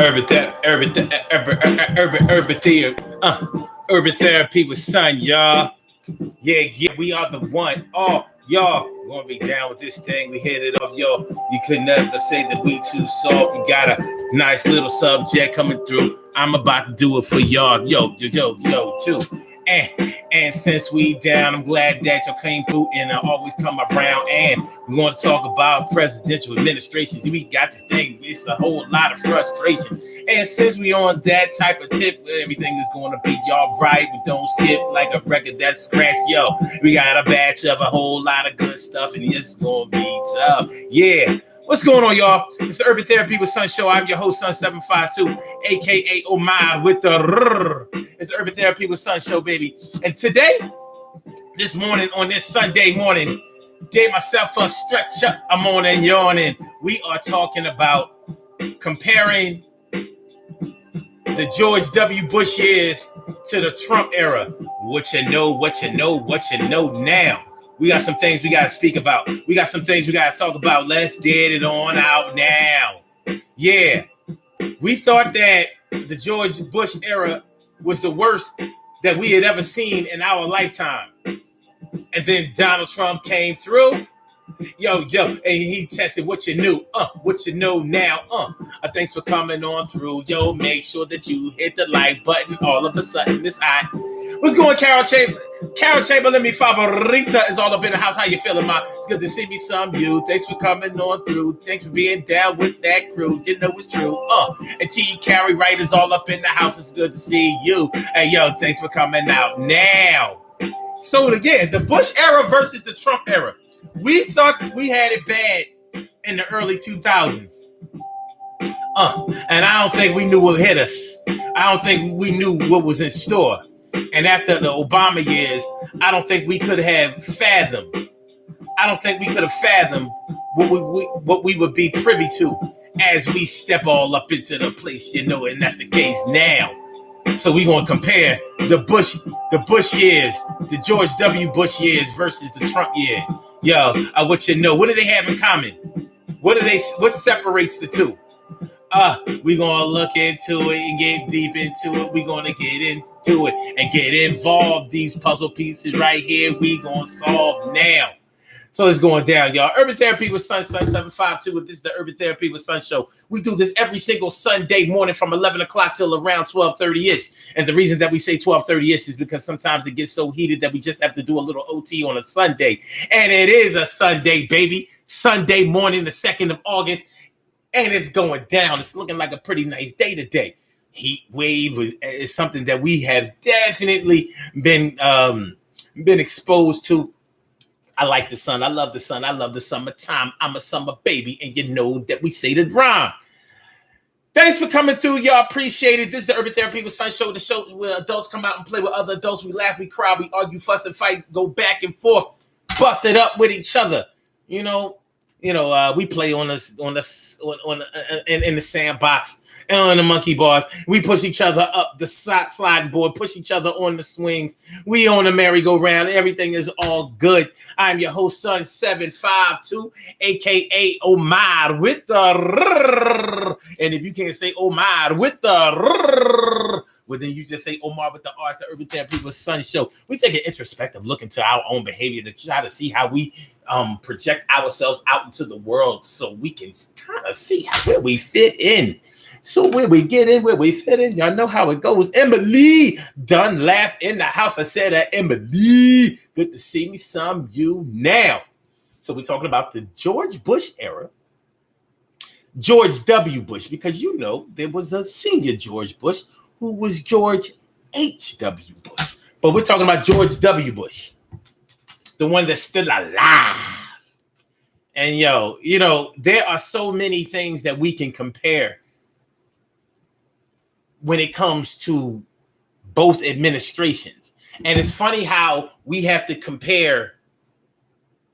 Urban therapy with Son, y'all. Yeah, we are the one. Oh, y'all, we're gonna be down with this thing. We hit it off, yo. You could never say that we too soft. We got a nice little subject coming through. I'm about to do it for y'all. Yo, too. And since we down, I'm glad that y'all came through and I always come around. And we want to talk about presidential administrations. We got this thing. It's a whole lot of frustration. And since we on that type of tip, everything is going to be y'all right. We don't skip like a record that's scratched. Yo, we got a batch of a whole lot of good stuff, and it's going to be tough. Yeah. What's going on, y'all? It's the Urban Therapy with Sun Show. I'm your host, Sun752, a.k.a. Omar with the rrr. It's the Urban Therapy with Sun Show, baby. And today, this morning, on this Sunday morning, gave myself a stretch up. I'm on and yawning. We are talking about comparing the George W. Bush years to the Trump era. What you know now. We got some things we got to speak about. We got some things we got to talk about. Let's get it on out now. Yeah. We thought that the George Bush era was the worst that we had ever seen in our lifetime. And then Donald Trump came through. Yo, and he tested what you knew, what you know now, Thanks for coming on through. Yo, make sure that you hit the like button. All of a sudden, it's hot. What's going, Carol Chamberlain? Carol Chamberlain, mi favorita, is all up in the house. How you feeling, ma? It's good to see me some you. Thanks for coming on through. Thanks for being down with that crew. You know it's true. And T. Carrie Wright is all up in the house. It's good to see you. Hey, yo, thanks for coming out now. So again, the Bush era versus the Trump era. We thought we had it bad in the early 2000s. And I don't think we knew what hit us. I don't think we knew what was in store. And after the Obama years, I don't think we could have fathomed. I don't think we could have fathomed what we would be privy to as we step all up into the place, and that's the case now. So we're going to compare the Bush years, the George W. Bush years versus the Trump years. Yo, what do they have in common? What separates the two? We're going to look into it and get deep into it. We're going to get into it and get involved. These puzzle pieces right here, we going to solve now. So it's going down, y'all. Urban Therapy with Sun752. This is the Urban Therapy with Sun Show. We do this every single Sunday morning from 11 o'clock till around 12:30-ish. And the reason that we say 12:30-ish is because sometimes it gets so heated that we just have to do a little OT on a Sunday. And it is a Sunday, baby. Sunday morning, the 2nd of August. And it's going down. It's looking like a pretty nice day today. Heat wave is something that we have definitely been exposed to. I like the sun. I love the sun. I love the summertime. I'm a summer baby, and you know that we say the rhyme. Thanks for coming through, y'all. Appreciate it. This is the Urban Therapy with Sun Show, the show where adults come out and play with other adults. We laugh, we cry, we argue, fuss, and fight, go back and forth, bust it up with each other. We play in the sandbox and on the monkey bars. We push each other up the sliding board, push each other on the swings. We on the merry-go-round. Everything is all good. I'm your host, Sun752, a.k.a. Omar with the rrr. And if you can't say Omar with the rrr, well, then you just say Omar with the R. It's the Urban Therapy with Sun Show. We take an introspective look into our own behavior to try to see how we project ourselves out into the world so we can kind of see where we fit in. So where we get in, where we fit in, y'all know how it goes. Emily Dunlap in the house. I said that, Emily. Good to see me some you now. So we're talking about the George Bush era. George W. Bush, because there was a senior George Bush who was George H.W. Bush. But we're talking about George W. Bush, the one that's still alive. And there are so many things that we can compare when it comes to both administrations. And it's funny how we have to compare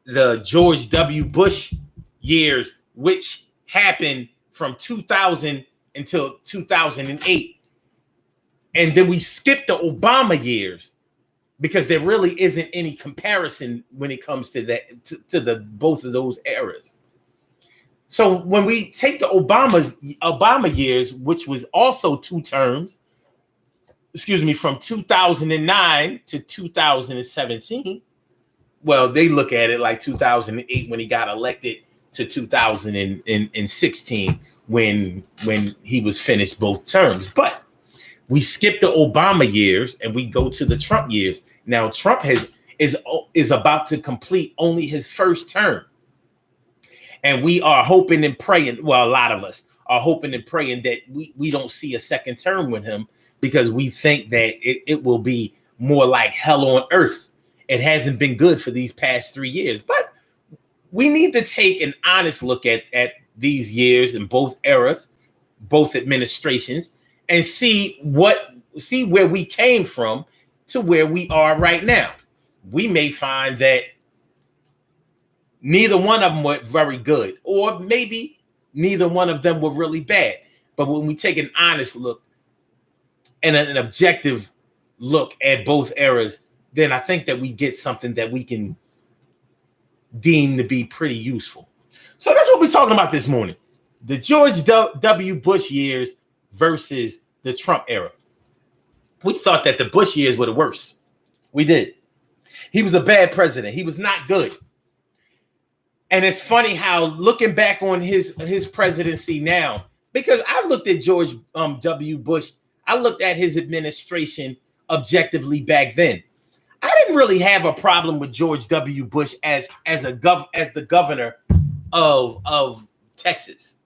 the George W. Bush years, which happened from 2000 until 2008. And then we skip the Obama years because there really isn't any comparison when it comes to that, to the both of those eras. So when we take the Obama years, which was also 2 terms, from 2009 to 2017. Well, they look at it like 2008 when he got elected to 2016 when he was finished both terms. But we skip the Obama years and we go to the Trump years. Now Trump is about to complete only his first term. And we are hoping and praying, well, a lot of us are hoping and praying that we don't see a second term with him, because we think that it will be more like hell on earth. It hasn't been good for these past 3 years. But we need to take an honest look at these years in both eras, both administrations, and see where we came from to where we are right now. We may find that neither one of them were very good, or maybe neither one of them were really bad. But when we take an honest look and an objective look at both eras, then I think that we get something that we can deem to be pretty useful. So that's what we're talking about this morning. The George W. Bush years versus the Trump era. We thought that the Bush years were the worst. We did. He was a bad president. He was not good. And it's funny how, looking back on his presidency now, because I looked at George W. Bush, I looked at his administration objectively back then. I didn't really have a problem with George W. Bush as the governor of Texas.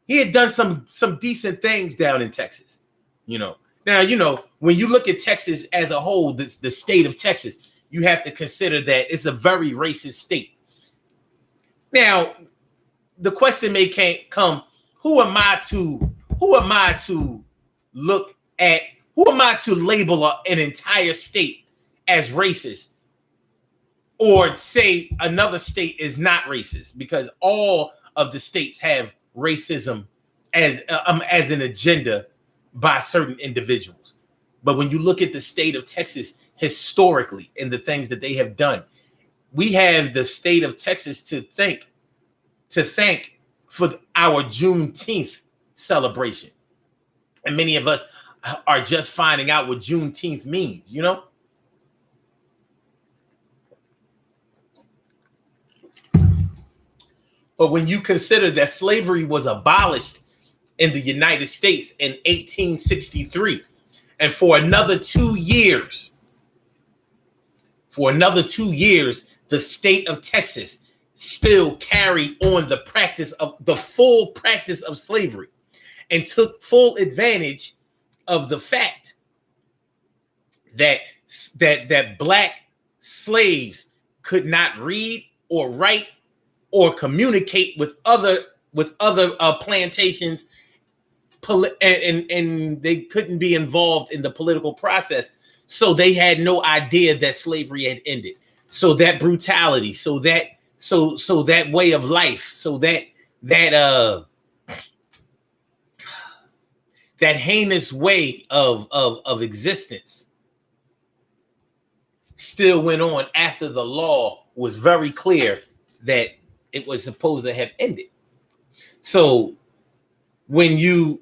He had done some decent things down in Texas. Now, when you look at Texas as a whole, the state of Texas, you have to consider that it's a very racist state. Now, the question may come: who am I to look at? Who am I to label an entire state as racist, or say another state is not racist? Because all of the states have racism as an agenda by certain individuals. But when you look at the state of Texas historically and the things that they have done, we have the state of Texas to thank for our Juneteenth celebration. And many of us are just finding out what Juneteenth means, But when you consider that slavery was abolished in the United States in 1863, and for another 2 years, the state of Texas still carried on the full practice of slavery, and took full advantage of the fact that black slaves could not read or write or communicate with other plantations, and they couldn't be involved in the political process. So they had no idea that slavery had ended. So that brutality, so that way of life, so that heinous way of existence still went on after the law was very clear that it was supposed to have ended. So when you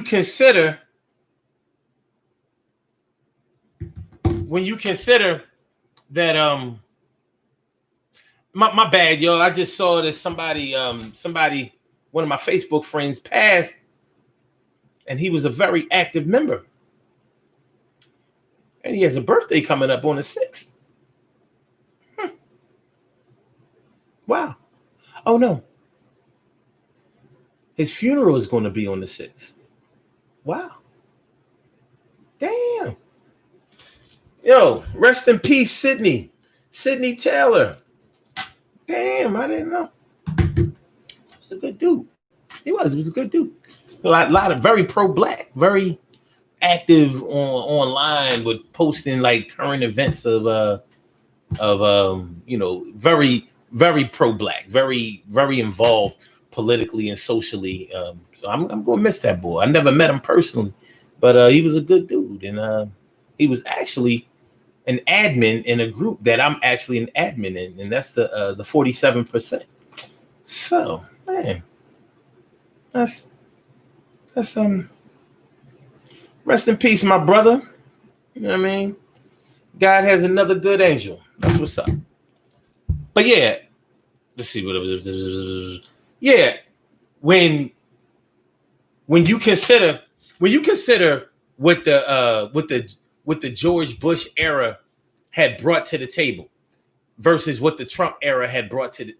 consider that my bad, yo, I just saw that somebody one of my Facebook friends passed, and he was a very active member, and he has a birthday coming up on the 6th. Wow. Oh no, his funeral is going to be on the 6th. Wow. Damn. Yo, rest in peace, Sidney Taylor. Damn, I didn't know. He was a good dude. He was a good dude. A lot of very pro-black, very active online with posting like current events of very, very pro-black, very, very involved politically and socially. So I'm gonna miss that boy. I never met him personally, but he was a good dude, and he was actually an admin in a group that I'm actually an admin in, and that's the 47%. So, man, that's rest in peace, my brother. You know what I mean? God has another good angel. That's what's up. But yeah, let's see what it was. Yeah, when you consider what the George Bush era had brought to the table versus what the Trump era had brought to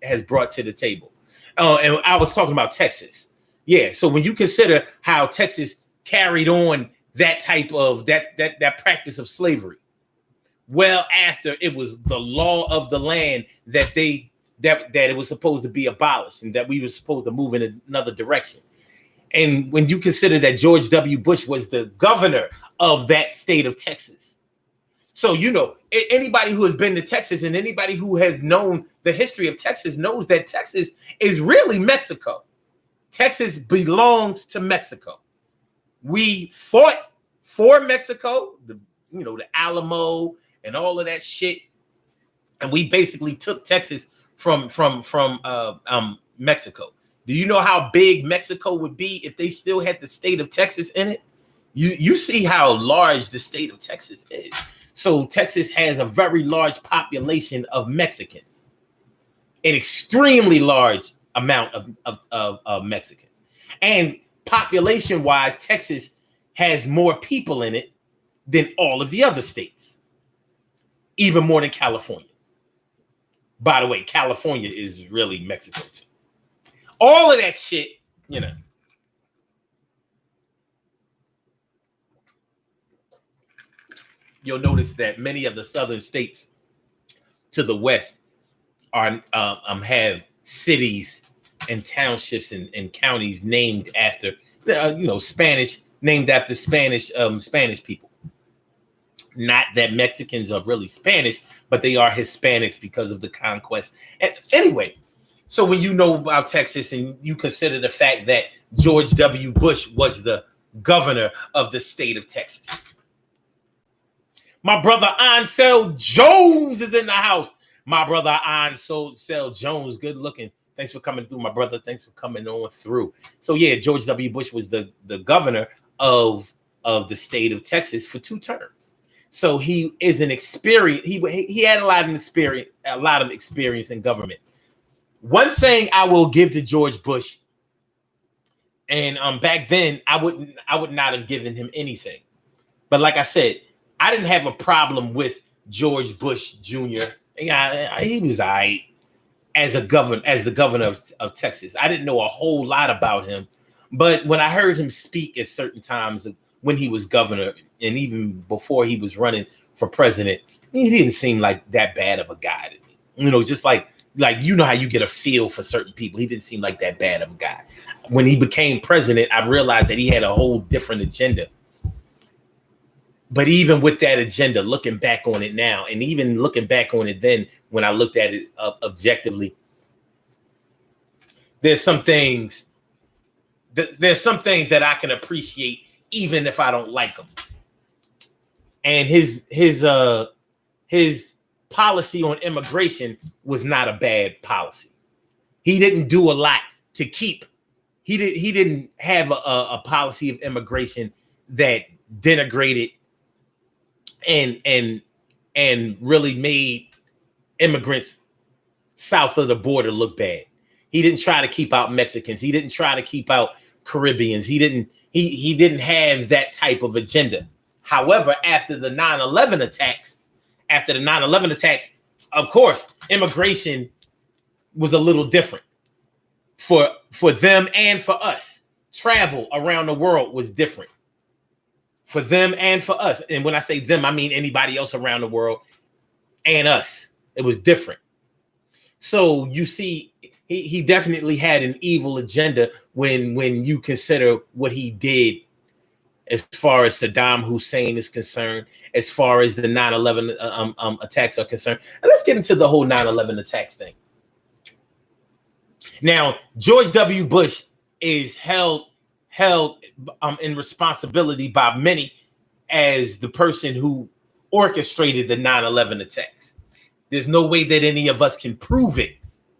has brought to the table. And I was talking about Texas. Yeah, so when you consider how Texas carried on that type of that practice of slavery, well after it was the law of the land that it was supposed to be abolished and that we were supposed to move in another direction. And when you consider that George W. Bush was the governor of that state of Texas. So, you know, anybody who has been to Texas and anybody who has known the history of Texas knows that Texas is really Mexico. Texas belongs to Mexico. We fought for Mexico, the Alamo and all of that shit. And we basically took Texas from Mexico. Do you know how big Mexico would be if they still had the state of Texas in it? You see how large the state of Texas is. So Texas has a very large population of Mexicans, an extremely large amount of Mexicans. And population-wise, Texas has more people in it than all of the other states, even more than California. By the way, California is really Mexico too. All of that shit, you know. You'll notice that many of the southern states to the west are have cities and townships and counties named after Spanish people. Not that Mexicans are really Spanish, but they are Hispanics because of the conquest. And anyway, so when you know about Texas and you consider the fact that George W. Bush was the governor of the state of Texas. My brother Ansel Jones is in the house. My brother Ansel Jones, good looking. Thanks for coming through, my brother. Thanks for coming on through. So yeah, George W. Bush was the governor of the state of Texas for 2 terms. So he is an experience. He had a lot of experience in government. One thing I will give to George Bush, and back then I would not have given him anything. But like I said, I didn't have a problem with George Bush Jr. Yeah, he was all right as the governor of Texas. I didn't know a whole lot about him, but when I heard him speak at certain times when he was governor and even before he was running for president, he didn't seem like that bad of a guy to me. You know, just like you know how you get a feel for certain people. He didn't seem like that bad of a guy. When he became president, I realized that he had a whole different agenda. But even with that agenda, looking back on it now, and even looking back on it then, when I looked at it objectively, there's some things that I can appreciate, even if I don't like them. And his policy on immigration was not a bad policy. He didn't do a lot to keep. He didn't have a policy of immigration that denigrated and really made immigrants south of the border look bad. He didn't try to keep out Mexicans. He didn't try to keep out Caribbeans. He didn't have that type of agenda. However, after the 9/11 attacks, of course, immigration was a little different for them and for us. Travel around the world was different for them and for us. And when I say them, I mean anybody else around the world and us. It was different. So you see, he definitely had an evil agenda when you consider what he did as far as Saddam Hussein is concerned, as far as the 9/11 attacks are concerned. And let's get into the whole 9/11 attacks thing. Now, George W. Bush is held in responsibility by many as the person who orchestrated the 9/11 attacks. There's no way that any of us can prove it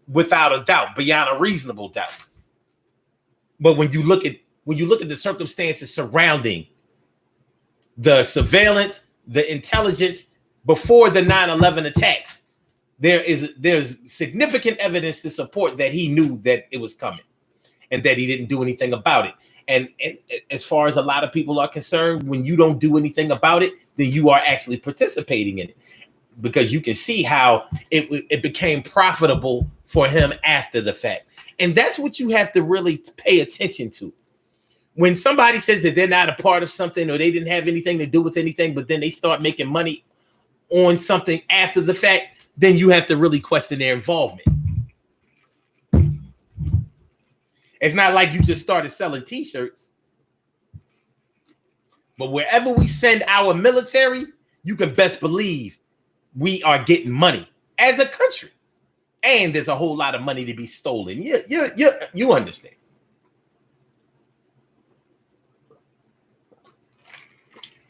without a doubt, beyond a reasonable doubt. But when you look at the circumstances surrounding the surveillance, the intelligence before the 9/11 attacks, there's significant evidence to support that he knew that it was coming and that he didn't do anything about it. And as far as a lot of people are concerned, when you don't do anything about it, then you are actually participating in it, because you can see how it became profitable for him after the fact. And that's what you have to really pay attention to. When somebody says that they're not a part of something or they didn't have anything to do with anything, but then they start making money on something after the fact, then you have to really question their involvement. It's not like you just started selling t-shirts. But wherever we send our military, you can best believe we are getting money as a country. And there's a whole lot of money to be stolen. You understand.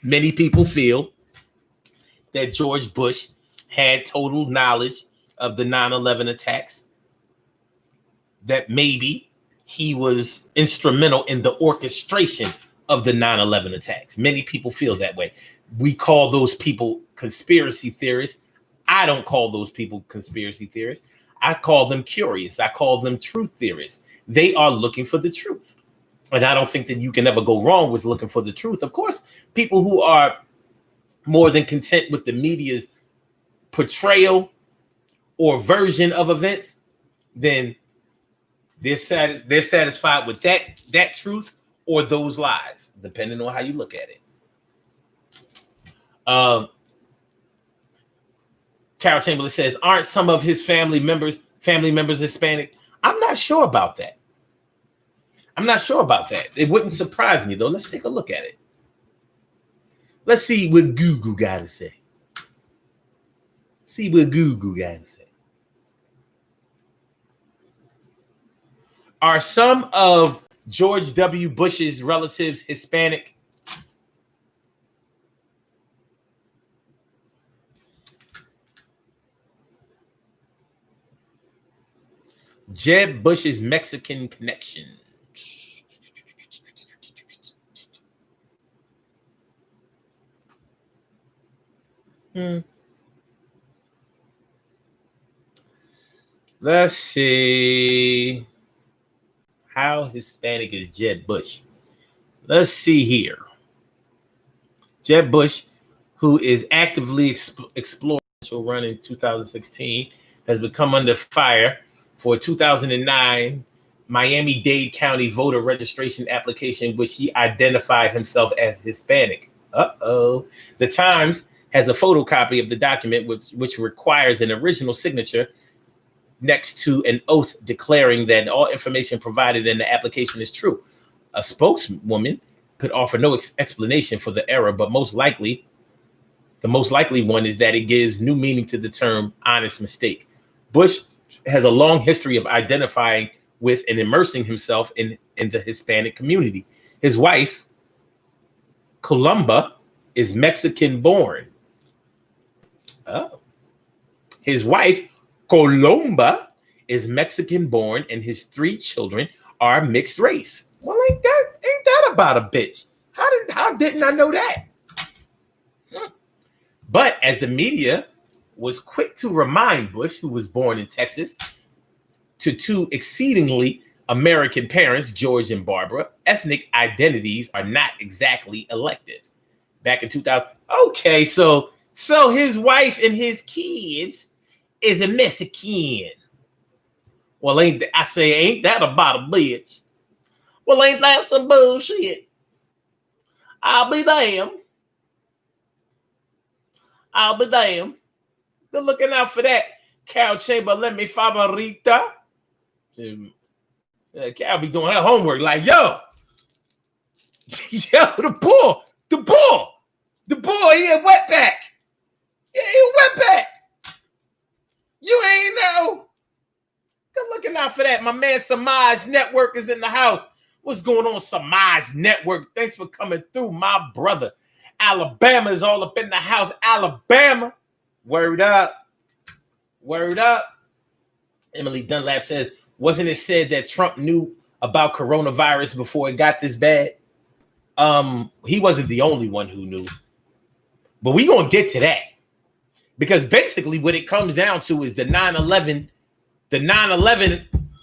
Many people feel that George Bush had total knowledge of the 9/11 attacks, that maybe he was instrumental in the orchestration of the 9/11 attacks. Many people feel that way. We call those people conspiracy theorists. I don't call those people conspiracy theorists. I call them curious. I call them truth theorists. They are looking for the truth. And I don't think that you can ever go wrong with looking for the truth. Of course, people who are more than content with the media's portrayal or version of events, then they're satisfied with that truth or those lies, depending on how you look at it. Carol Chamberlain says, aren't some of his family members Hispanic? I'm not sure about that. It wouldn't surprise me, though. Let's take a look at it. Let's see what Google got to say. Are some of George W. Bush's relatives Hispanic? Jeb Bush's Mexican connection. Let's see. How Hispanic is Jeb Bush? Let's see here. Jeb Bush, who is actively exploring a run in 2016, has become under fire for a 2009 Miami-Dade County voter registration application, which he identified himself as Hispanic. The Times has a photocopy of the document, which requires an original signature next to an oath declaring that all information provided in the application is true. A spokeswoman could offer no explanation for the error, but the most likely one is that it gives new meaning to the term honest mistake. Bush has a long history of identifying with and immersing himself in the Hispanic community. His wife, Columba, is Mexican born. His wife, Columba, is Mexican born, and his 3 children are mixed race. Well, ain't that about a bitch? How didn't I know that? But as the media was quick to remind Bush, who was born in Texas, to 2 exceedingly American parents, George and Barbara, ethnic identities are not exactly elective. Back in 2000. Okay, so his wife and his kids is a Mexican. Well, ain't that about a bitch? Well, ain't that some bullshit? I'll be damned. Good looking out for that, Carol Chamberlain, mi favorita. Carol be doing her homework like, yo, the bull, he a wetback. Yeah, he a wetback. You ain't know. Good looking out for that. My man Samaj Network is in the house. What's going on, Samaj Network? Thanks for coming through, my brother. Alabama is all up in the house. Alabama. Word up. Word up. Emily Dunlap says, wasn't it said that Trump knew about coronavirus before it got this bad? He wasn't the only one who knew. But we gonna get to that. Because basically what it comes down to is the 9/11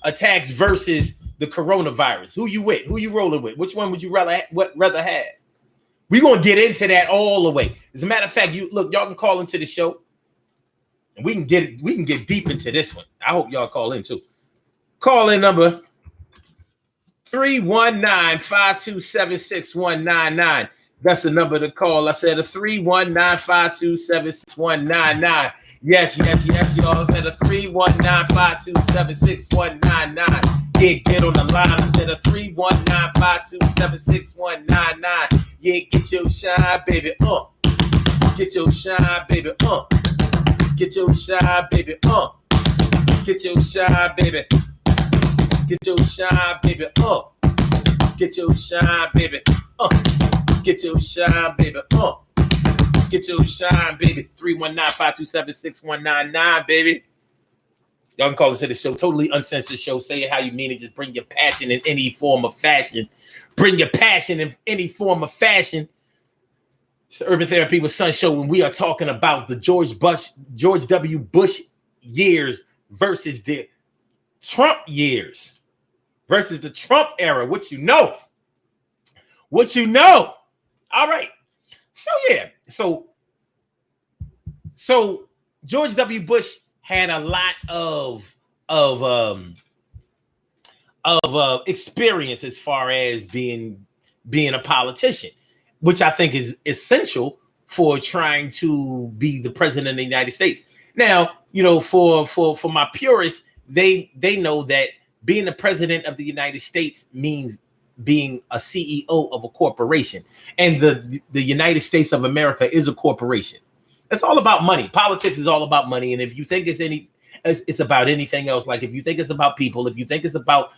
attacks versus the coronavirus. Who you with? Who you rolling with? Which one would you rather have? We're gonna get into that all the way. As a matter of fact, y'all can call into the show and we can get deep into this one. I hope y'all call in too. Call in number 319-527-6199. That's the number to call. I said a 319-527-6199. Yes, y'all said a 319-527-6199. Get on the line. I said a 319-527-6199. Yeah, get your shine, baby. Get your shine, baby. Get your shine, baby. Get your shine, baby. Get your shine, baby. Get your shine, baby. Get your shine, baby. Get your shine, baby. 319-527-6199, baby. Y'all can call us to the show. Totally uncensored show. Say it how you mean it. Just bring your passion in any form of fashion. Bring your passion in any form of fashion. It's the Urban Therapy with Sun show when we are talking about the George W. Bush years versus the Trump years versus the Trump era. What you know. All right. So yeah. So George W. Bush had a lot of experience as far as being a politician, which I think is essential for trying to be the president of the United States. Now, for my purists, they know that being the president of the United States means being a CEO of a corporation, and the United States of America is a corporation. It's all about money. Politics is all about money, and if you think it's about anything else, like if you think it's about people, if you think it's about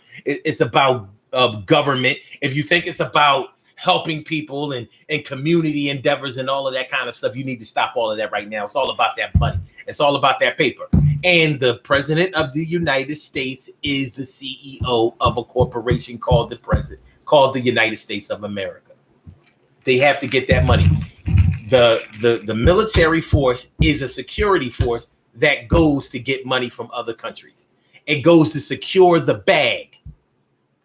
government, if you think it's about helping people and community endeavors and all of that kind of stuff, you need to stop all of that right now. It's all about that money. It's all about that paper. And the president of the United States is the CEO of a corporation called the United States of America. They have to get that money. The military force is a security force that goes to get money from other countries. It goes to secure the bag,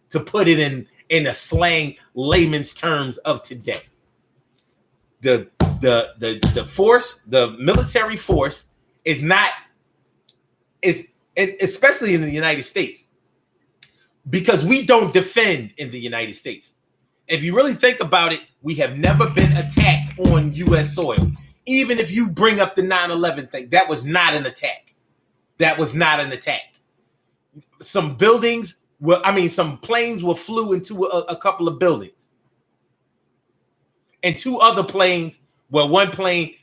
to put it in a slang layman's terms of today. The force, the military force is especially in the United States, because we don't defend in the United States. If you really think about it, we have never been attacked on U.S. soil. Even if you bring up the 9/11 thing, that was not an attack. Some planes flew into a couple of buildings. And two other planes, one plane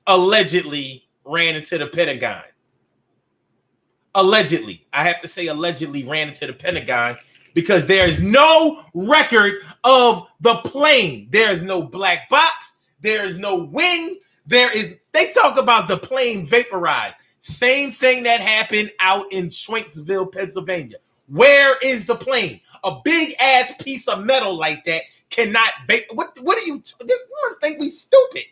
allegedly ran into the Pentagon. Allegedly. I have to say allegedly ran into the Pentagon because there is no record of the plane. There is no black box. There is no wing. They talk about the plane vaporized. Same thing that happened out in Schwenksville, Pennsylvania. Where is the plane? A big ass piece of metal like that cannot vapor. What are you? You must think we stupid.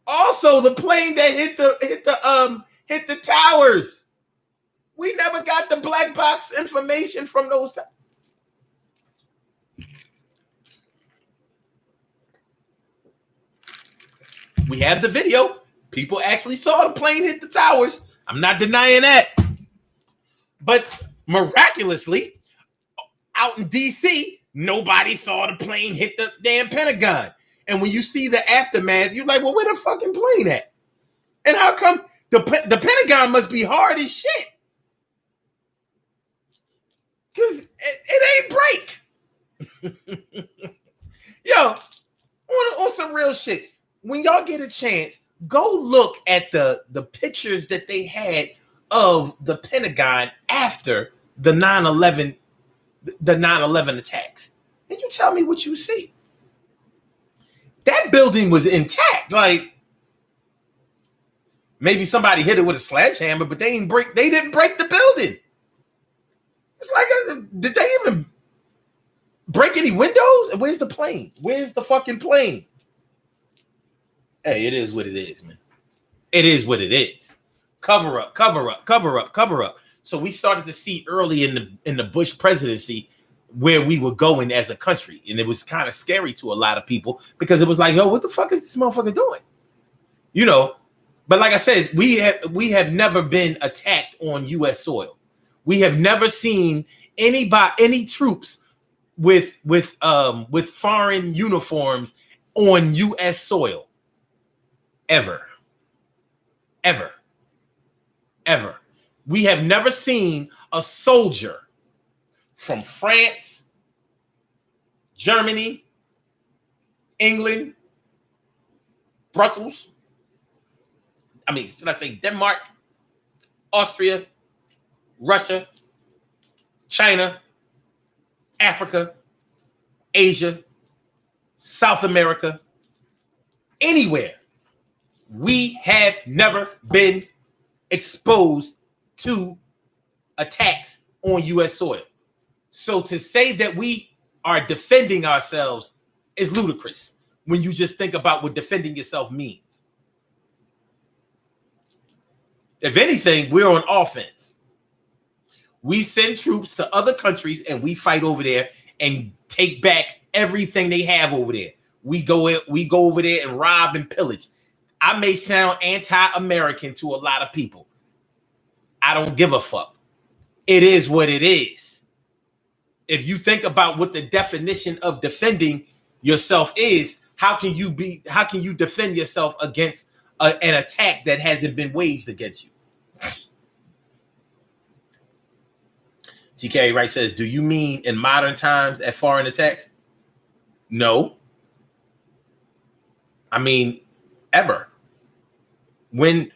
Also, the plane that hit the towers. We never got the black box information from those. We have the video. People actually saw the plane hit the towers. I'm not denying that. But miraculously, out in D.C., nobody saw the plane hit the damn Pentagon. And when you see the aftermath, you're like, well, where the fucking plane at? And how come the Pentagon must be hard as shit? Because it ain't break. Yo, on some real shit, when y'all get a chance, go look at the pictures that they had of the Pentagon after the 9/11 attacks. And you tell me what you see. That building was intact. Like maybe somebody hit it with a sledgehammer, but they didn't break the building. It's like, did they even break any windows? And where's the plane? Where's the fucking plane? Hey, it is what it is, man. It is what it is. Cover up, cover up, cover up, cover up. So we started to see early in the Bush presidency where we were going as a country. And it was kind of scary to a lot of people because it was like, yo, what the fuck is this motherfucker doing? You know, but like I said, we have never been attacked on U.S. soil. We have never seen any troops with foreign uniforms on U.S. soil. Ever. We have never seen a soldier from France, Germany, England, Brussels. I mean, should I say Denmark, Austria, Russia, China, Africa, Asia, South America, anywhere. We have never been exposed to attacks on U.S. soil. So to say that we are defending ourselves is ludicrous when you just think about what defending yourself means. If anything, we're on offense. We send troops to other countries and we fight over there and take back everything they have over there. We go over there and rob and pillage. I may sound anti-American to a lot of people. I don't give a fuck. It is what it is. If you think about what the definition of defending yourself is, how can you defend yourself against an attack that hasn't been waged against you? TK Wright says, do you mean in modern times at foreign attacks? No. I mean, ever. When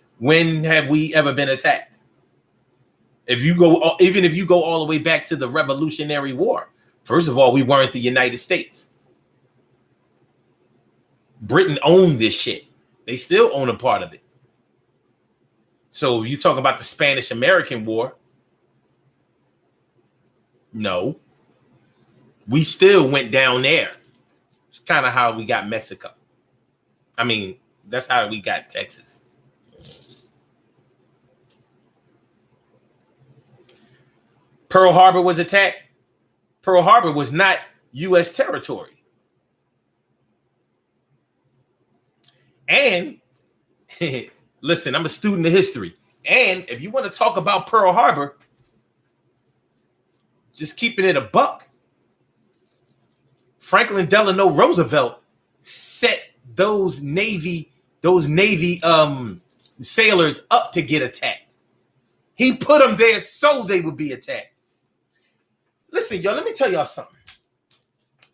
have we ever been attacked? If you go all the way back to the Revolutionary War, first of all, we weren't the United States. Britain owned this shit. They still own a part of it. So if you talk about the Spanish-American War, no. We still went down there. It's kind of how we got Mexico. I mean, that's how we got Texas. Pearl Harbor was attacked. Pearl Harbor was not U.S. territory. And listen, I'm a student of history. And if you want to talk about Pearl Harbor, just keeping it a buck, Franklin Delano Roosevelt set those Navy sailors up to get attacked. He put them there so they would be attacked. Listen, y'all, let me tell y'all something.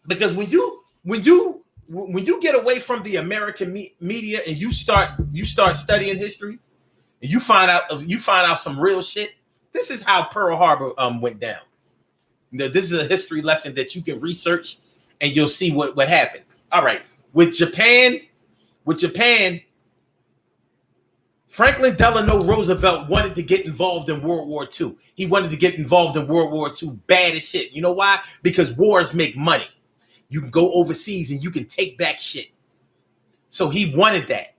Because when you get away from the American media and you start studying history and you find out some real shit, this is how Pearl Harbor went down. You know, this is a history lesson that you can research and you'll see what happened. All right. With Japan, Franklin Delano Roosevelt wanted to get involved in World War II. He wanted to get involved in World War II bad as shit. You know why? Because wars make money. You can go overseas and you can take back shit. So he wanted that.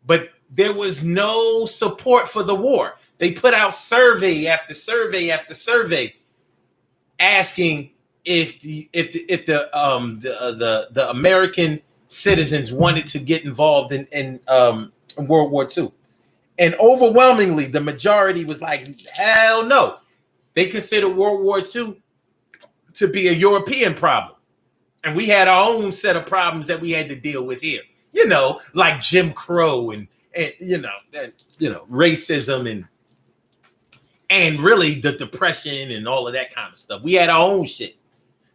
But there was no support for the war. They put out survey after survey after survey asking if the American citizens wanted to get involved in World War II. And overwhelmingly, the majority was like, hell no. They considered World War II to be a European problem. And we had our own set of problems that we had to deal with here. You know, like Jim Crow and racism and really the Depression and all of that kind of stuff. We had our own shit.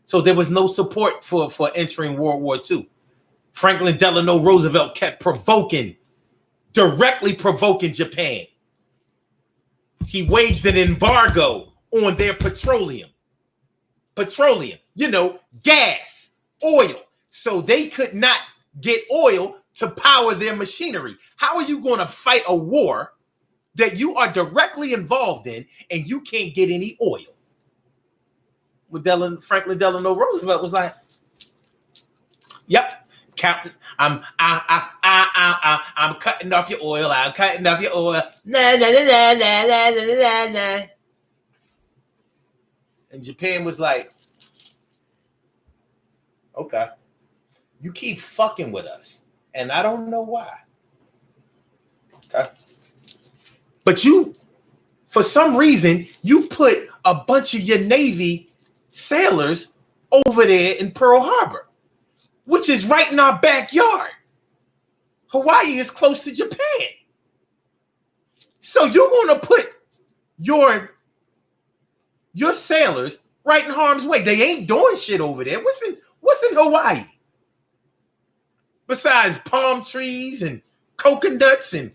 So there was no support for entering World War II. Franklin Delano Roosevelt kept directly provoking Japan. He waged an embargo on their petroleum, gas, oil. So they could not get oil to power their machinery. How are you going to fight a war that you are directly involved in and you can't get any oil? Franklin Delano Roosevelt was like, "Yep, Captain, I'm cutting off your oil. I'm cutting off your oil. Nah, nah, nah, nah, nah, nah, nah, nah." And Japan was like, "Okay, you keep fucking with us, and I don't know why. Okay, but you, for some reason, you put a bunch of your Navy sailors over there in Pearl Harbor, which is right in our backyard. Hawaii is close to Japan. So you're going to put your sailors right in harm's way. They ain't doing shit over there. What's in Hawaii? Besides palm trees and coconuts and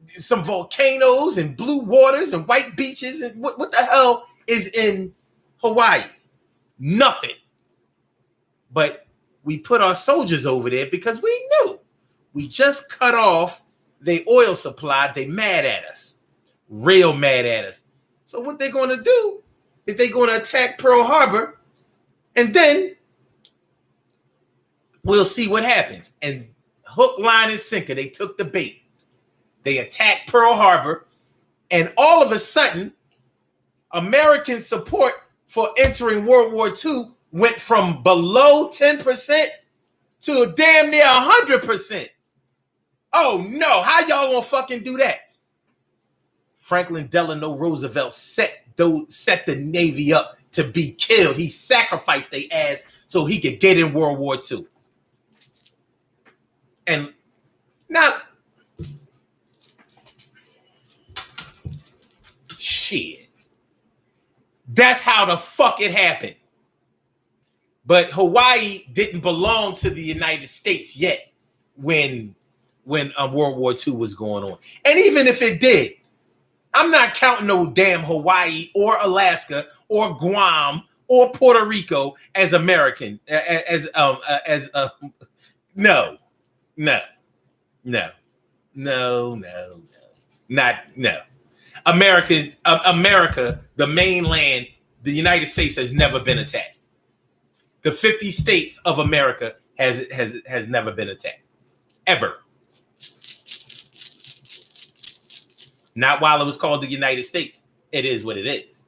some volcanoes and blue waters and white beaches. And what the hell is in Hawaii? Nothing. But we put our soldiers over there because we knew. We just cut off their oil supply. They mad at us. Real mad at us. So what they're going to do is they're going to attack Pearl Harbor, and then we'll see what happens. And hook, line, and sinker, they took the bait. They attacked Pearl Harbor, and all of a sudden, American support for entering World War II went from below 10% to damn near 100%. Oh no, how y'all gonna fucking do that? Franklin Delano Roosevelt set the Navy up to be killed. He sacrificed their ass so he could get in World War II. And now, shit. That's how the fuck it happened. But Hawaii didn't belong to the United States yet when World War II was going on. And even if it did, I'm not counting no damn Hawaii or Alaska or Guam or Puerto Rico as American. No. America, the mainland, the United States has never been attacked. The 50 states of America has never been attacked. Ever. Not while it was called the United States. It is what it is.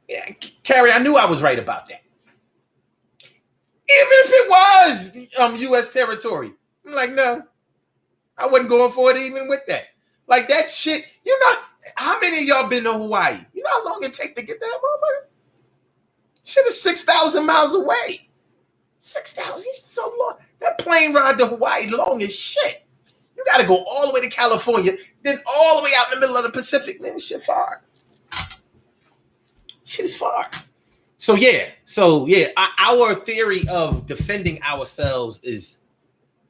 Yeah, Carrie, I knew I was right about that. Even if it was U.S. territory. I'm like, no. I wasn't going for it even with that. Like that shit, you know, how many of y'all been to Hawaii? You know how long it take to get there, motherfucker? Shit is 6,000 miles away. 6,000, so long. That plane ride to Hawaii long as shit. You got to go all the way to California, then all the way out in the middle of the Pacific. Man, shit far. Shit is far. So yeah, our theory of defending ourselves is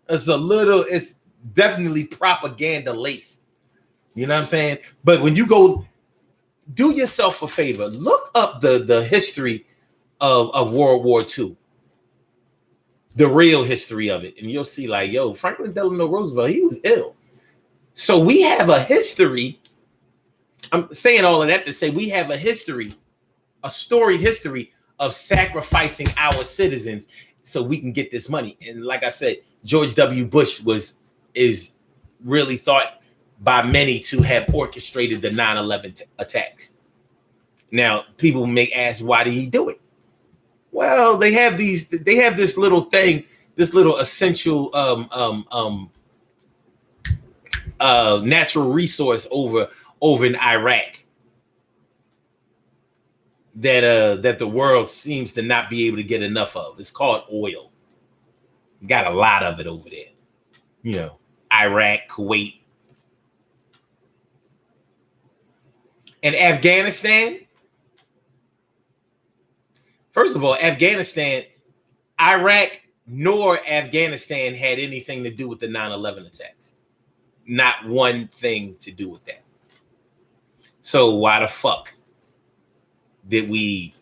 it's definitely propaganda laced. You know what I'm saying? But when you go, do yourself a favor, look up the history of World War II. The real history of it. And you'll see like, yo, Franklin Delano Roosevelt, he was ill. So we have a history. I'm saying all of that to say we have a history, a storied history of sacrificing our citizens so we can get this money. And like I said, George W. Bush is really thought by many to have orchestrated the 9/11 attacks. Now, people may ask, why did he do it? Well, they have this little thing, this little essential natural resource over in Iraq that the world seems to not be able to get enough of. It's called oil. Got a lot of it over there. You know, Iraq, Kuwait, and Afghanistan. First of all, Afghanistan, Iraq nor Afghanistan had anything to do with the 9/11 attacks. Not one thing to do with that. So why the fuck did we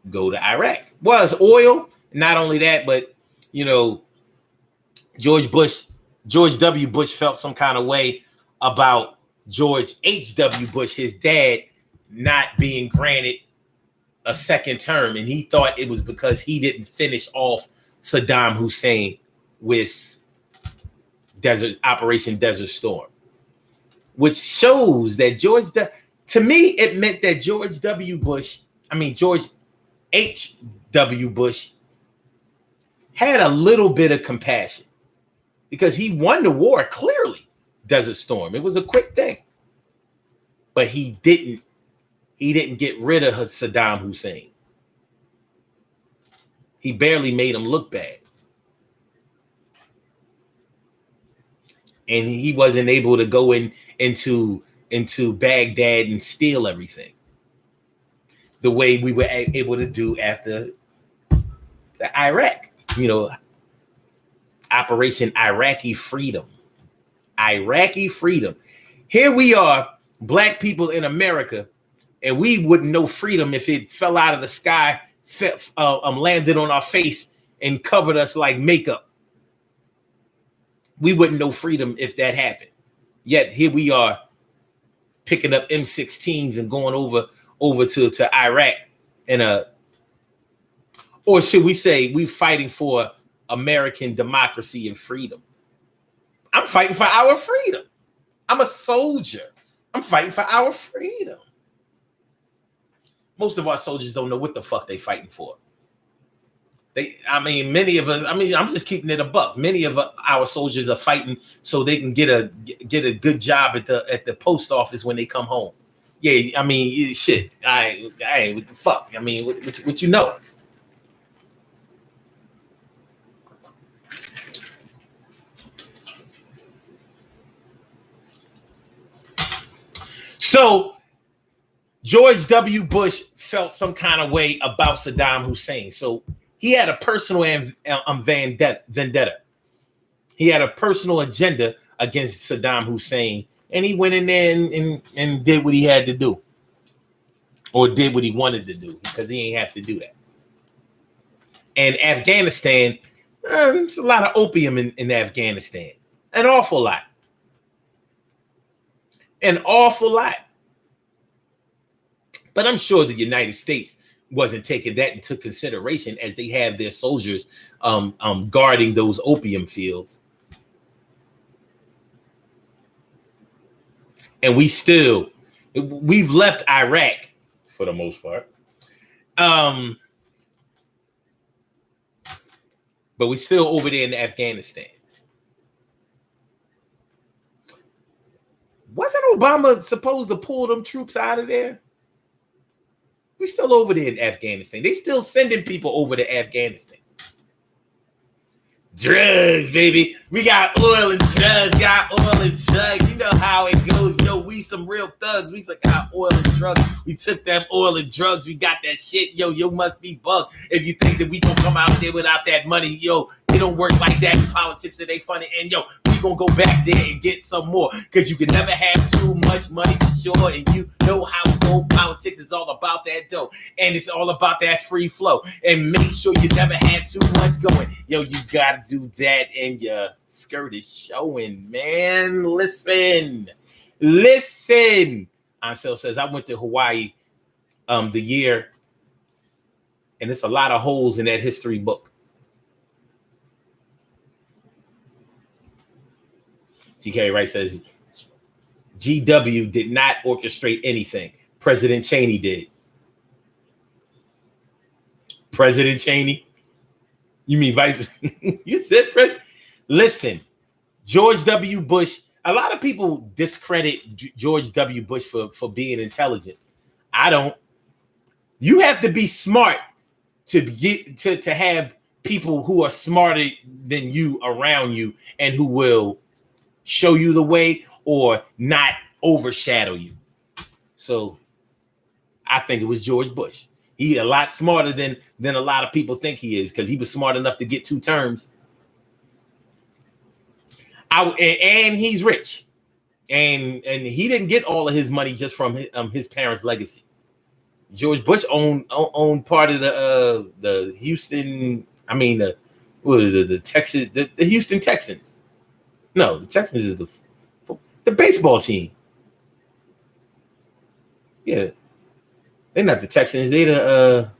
go to Iraq? Well, it's oil, Not only that, but you know, George W. Bush felt some kind of way about George H.W. Bush, his dad, not being granted a second term, and he thought it was because he didn't finish off Saddam Hussein with Operation Desert Storm, which shows that to me, it meant that George H.W. Bush had a little bit of compassion because he won the war clearly. Desert Storm. It was a quick thing. But he didn't get rid of Saddam Hussein. He barely made him look bad. And he wasn't able to go into Baghdad and steal everything the way we were able to do after the Iraq, Operation Iraqi Freedom. Here we are, black people in America, and we wouldn't know freedom if it fell out of the sky, landed on our face, and covered us like makeup. We wouldn't know freedom if that happened. Yet here we are, picking up M16s and going over to Iraq or should we say we fighting for American democracy and freedom. I'm fighting for our freedom. I'm a soldier. I'm fighting for our freedom. Most of our soldiers don't know what the fuck they fighting for. Many of us, I'm just keeping it a buck. Many of our soldiers are fighting so they can get a good job at the post office when they come home. Yeah, shit. I what the fuck? What you know? So George W. Bush felt some kind of way about Saddam Hussein. So he had a personal vendetta. He had a personal agenda against Saddam Hussein, and he went in there and did what he had to do, or did what he wanted to do, because he ain't have to do that. And Afghanistan, there's a lot of opium in Afghanistan, an awful lot. But I'm sure the United States wasn't taking that into consideration as they have their soldiers guarding those opium fields. And we've left Iraq for the most part. But we're still over there in Afghanistan. Wasn't Obama supposed to pull them troops out of there? We're still over there in Afghanistan. They still sending people over to Afghanistan. Drugs, baby. We got oil and drugs. You know how it goes. Yo, we some real thugs. We got oil and drugs. We took them oil and drugs. We got that shit. Yo, you must be bugged if you think that we gonna come out there without that money. Yo, it don't work like that in politics. It ain't funny. And yo, we gonna go back there and get some more, because you can never have too much money for sure. And you know how it goes. Politics is all about that dough, and it's all about that free flow. And make sure you never have too much going. Yo, you gotta do that, and your skirt is showing, man. Listen. Ansel says, I went to Hawaii the year, and it's a lot of holes in that history book. TK Wright says, GW did not orchestrate anything. President Cheney did. President Cheney? You mean Vice? You said President? Listen, George W. Bush, a lot of people discredit George W. Bush for being intelligent. I don't. You have to be smart to get to have people who are smarter than you around you and who will show you the way or not overshadow you. So I think it was George Bush. He's a lot smarter than a lot of people think he is, because he was smart enough to get 2 terms. And he's rich, and he didn't get all of his money just from his parents' legacy. George Bush owned part of the Houston I mean, what is it? The Texas, the Houston Texans. No, the Texans is the baseball team. Yeah, they're not the Texans. They the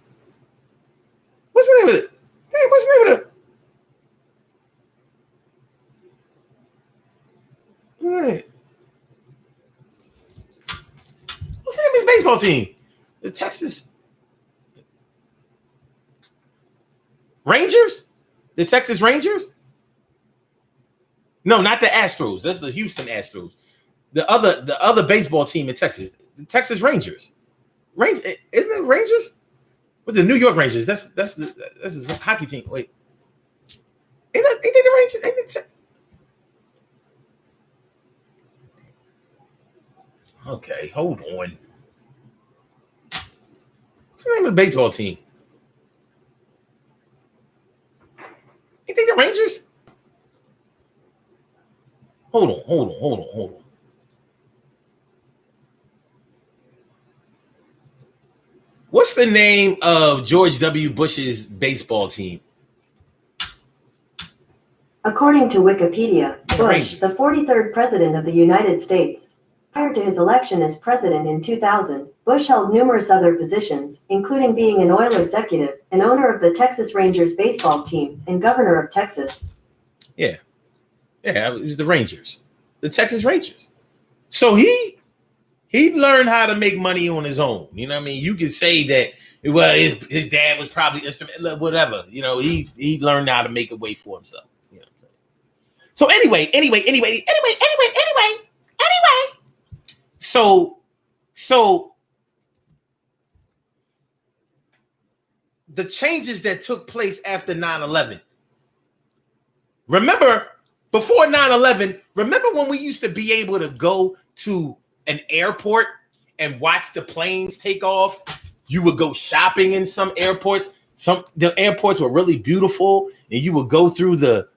what's the name of it? What's the name of the? Right. What's the name of his baseball team? The Texas Rangers? The Texas Rangers? No, not the Astros. That's the Houston Astros. The other baseball team in Texas, the Texas Rangers. Isn't it Rangers? With the New York Rangers. That's the hockey team. Wait. Ain't they the Rangers? Okay, hold on. What's the name of the baseball team? Ain't they the Rangers? Hold on. What's the name of George W. Bush's baseball team? According to Wikipedia, Bush, the 43rd President of the United States. Prior to his election as president in 2000, Bush held numerous other positions, including being an oil executive, an owner of the Texas Rangers baseball team, and governor of Texas. Yeah, it was the Rangers, the Texas Rangers. So he learned how to make money on his own. You know what I mean? You could say that, well, his dad was probably instrumental, whatever. You know, he learned how to make a way for himself. You know what I'm saying? So anyway. So the changes that took place after 9/11. Remember, before 9/11, remember when we used to be able to go to an airport and watch the planes take off? You would go shopping in some airports. The airports were really beautiful, and you would go through the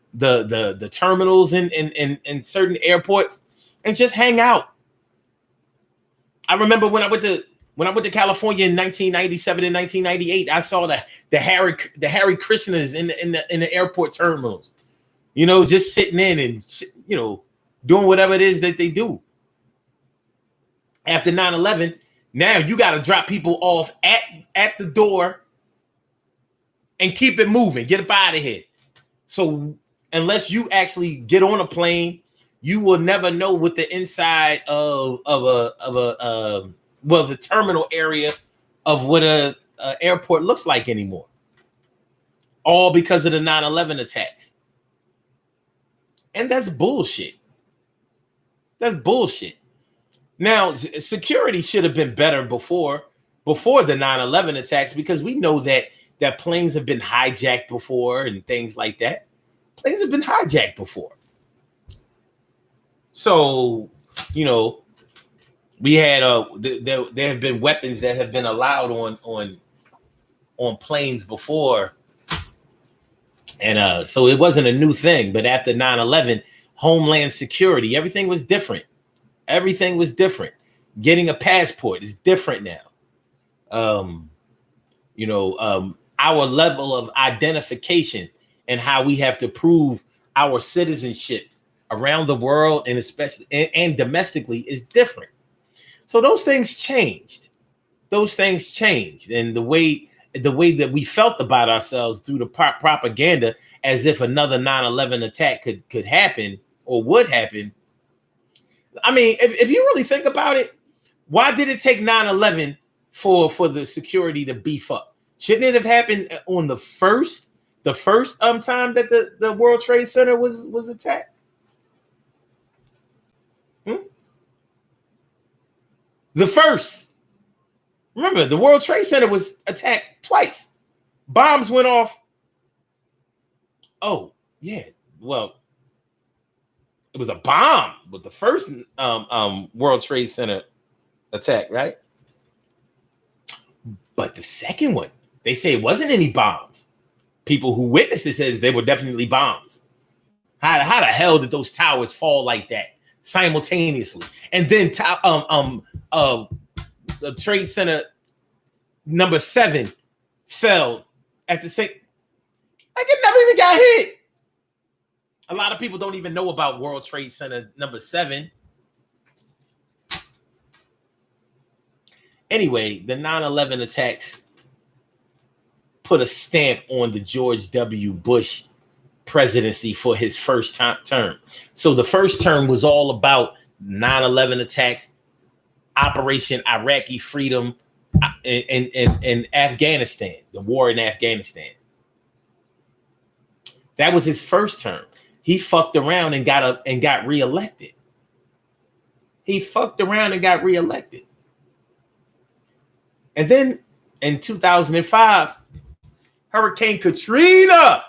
terminals in certain airports and just hang out. I remember when I went to California in 1997 and 1998, I saw the Harry Krishnas in the airport terminals. You know, just sitting in and, you know, doing whatever it is that they do. After 9/11, now you got to drop people off at the door and keep it moving. Get up out of here. So unless you actually get on a plane, you will never know what the inside of the terminal area of what a airport looks like anymore. All because of the 9/11 attacks. And that's bullshit. That's bullshit. Now, security should have been better before the 9/11 attacks, because we know that planes have been hijacked before and things like that. Planes have been hijacked before. So, you know, we had there have been weapons that have been allowed on planes before. And so it wasn't a new thing. But after 9/11, Homeland Security, everything was different. Everything was different. Getting a passport is different now. Our level of identification and how we have to prove our citizenship around the world, and especially and domestically, is different. So those things changed. And the way that we felt about ourselves through the propaganda, as if another 9/11 attack could happen or would happen. I mean, if you really think about it, why did it take 9/11 for the security to beef up? Shouldn't it have happened on the first time that the World Trade Center was attacked? The first. Remember, the World Trade Center was attacked twice. Bombs went off. Oh, yeah. Well, it was a bomb with the first World Trade Center attack, right? But the second one, they say it wasn't any bombs. People who witnessed it says they were definitely bombs. How the hell did those towers fall like that simultaneously? And then the Trade Center number 7 fell at the same. Like it never even got hit. A lot of people don't even know about World Trade Center number 7. Anyway, the 9/11 attacks put a stamp on the George W. Bush presidency for his first term. So the first term was all about 9/11 attacks, Operation Iraqi Freedom, in Afghanistan, the war in Afghanistan. That was his first term. He fucked around and got reelected. He fucked around and got reelected. And then in 2005, Hurricane Katrina.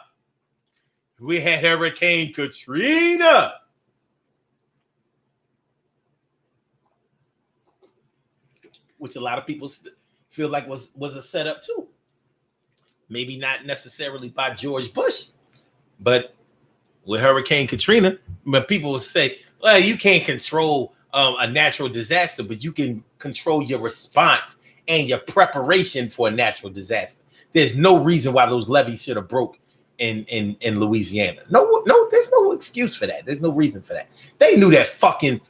We had Hurricane Katrina. Which a lot of people feel like was a setup too. Maybe not necessarily by George Bush, but with Hurricane Katrina, but people will say, well, you can't control a natural disaster, but you can control your response and your preparation for a natural disaster. There's no reason why those levees should have broke in Louisiana. No, there's no excuse for that. There's no reason for that. They knew that fucking,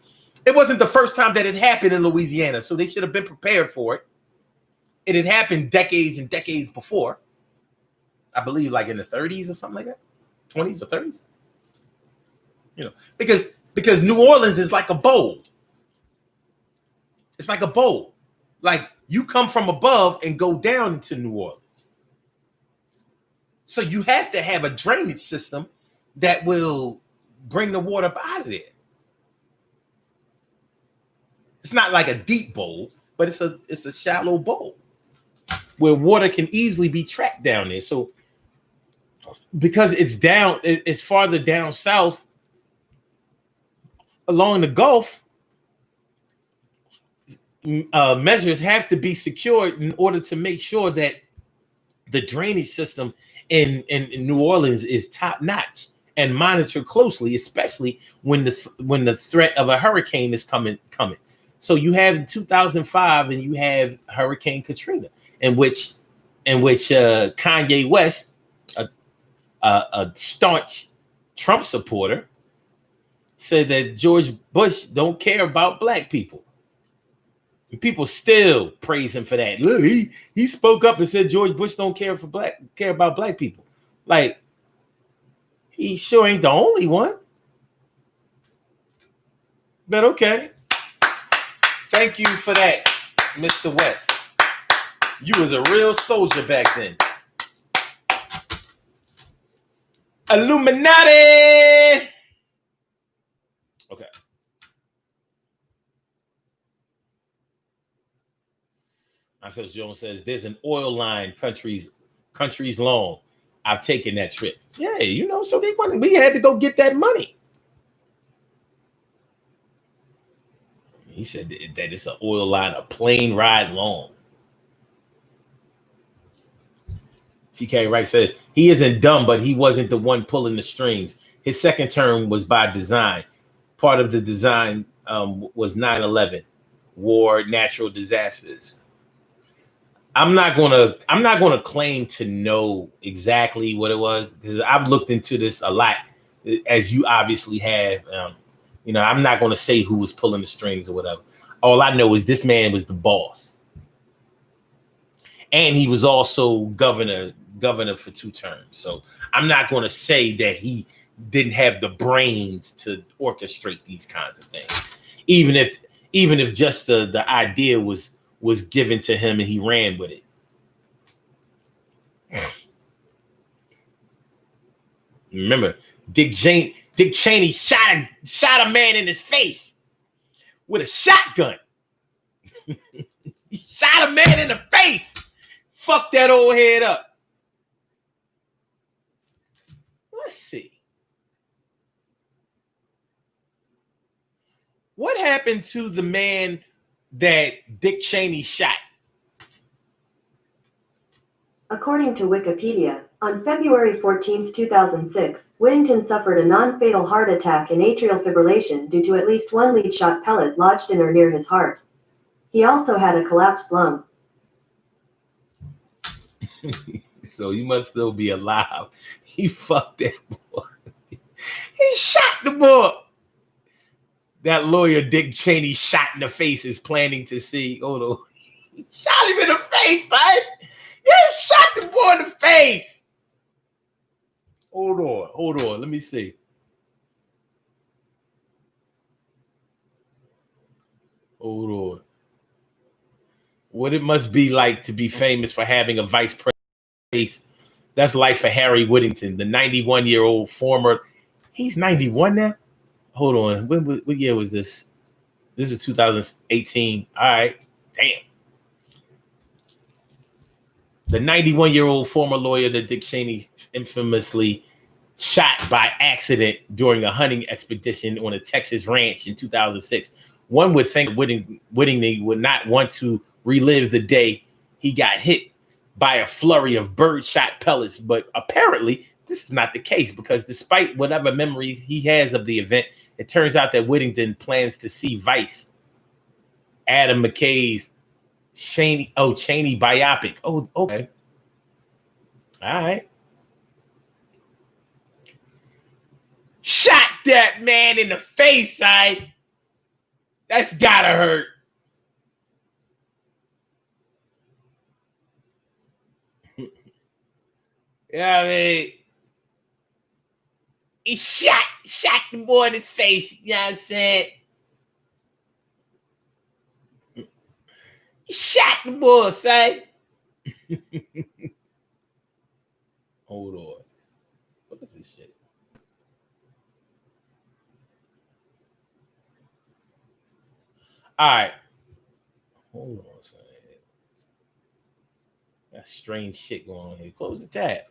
it wasn't the first time that it happened in Louisiana, so they should have been prepared for it. It had happened decades and decades before. I believe like in the 30s or something like that. 20s or 30s. You know, because New Orleans is like a bowl. It's like a bowl. Like you come from above and go down into New Orleans. So you have to have a drainage system that will bring the water up out of there. It's not like a deep bowl, but it's a shallow bowl where water can easily be trapped down there. So because it's farther down south along the Gulf, measures have to be secured in order to make sure that the drainage system in New Orleans is top notch and monitored closely, especially when the threat of a hurricane is coming. So you have 2005 and you have Hurricane Katrina, in which Kanye West, a staunch Trump supporter, said that George Bush don't care about black people. And people still praise him for that. Look, he spoke up and said George Bush don't care about black people. Like, he sure ain't the only one. But okay. Thank you for that, Mr. West. You was a real soldier back then. Illuminati. Okay. Marcel Jones says there's an oil line countries long. I've taken that trip. Yeah, so we had to go get that money. He said that it's an oil line, a plane ride long. TK Wright says he isn't dumb, but he wasn't the one pulling the strings. His second term was by design. Part of the design was 9/11, war, natural disasters. I'm not gonna claim to know exactly what it was because I've looked into this a lot, as you obviously have. I'm not gonna say who was pulling the strings or whatever. All I know is this man was the boss, and he was also governor for 2 terms. So I'm not gonna say that he didn't have the brains to orchestrate these kinds of things, even if just the idea was given to him and he ran with it. Remember, Dick Cheney shot a man in his face with a shotgun. He shot a man in the face. Fuck that old head up. Let's see. What happened to the man that Dick Cheney shot? According to Wikipedia, on February 14, 2006, Whittington suffered a non-fatal heart attack and atrial fibrillation due to at least one lead shot pellet lodged in or near his heart. He also had a collapsed lung. so he must still be alive. He fucked that boy. He shot the boy. That lawyer Dick Cheney shot in the face is planning to see. Hold on. He shot him in the face, son. Yeah, shot the boy in the face. Hold on. Let me see. Hold on. What it must be like to be famous for having a vice president. That's life for Harry Whittington, the 91-year-old former. He's 91 now? Hold on. What year was this? This is 2018. All right. Damn. The 91-year-old former lawyer that Dick Cheney infamously shot by accident during a hunting expedition on a Texas ranch in 2006. One would think Whittington would not want to relive the day he got hit by a flurry of birdshot pellets, but apparently this is not the case, because despite whatever memories he has of the event, it turns out that Whittington plans to see Vice, Adam McKay's Cheney biopic. Oh, okay. All right. Shot that man in the face, side. That's gotta hurt. Yeah, I mean, he shot the boy in his face. You know what I'm saying? He shot the boy, son. Hold on. What is this shit? All right. Hold on, son. That's strange shit going on here. Close the tab.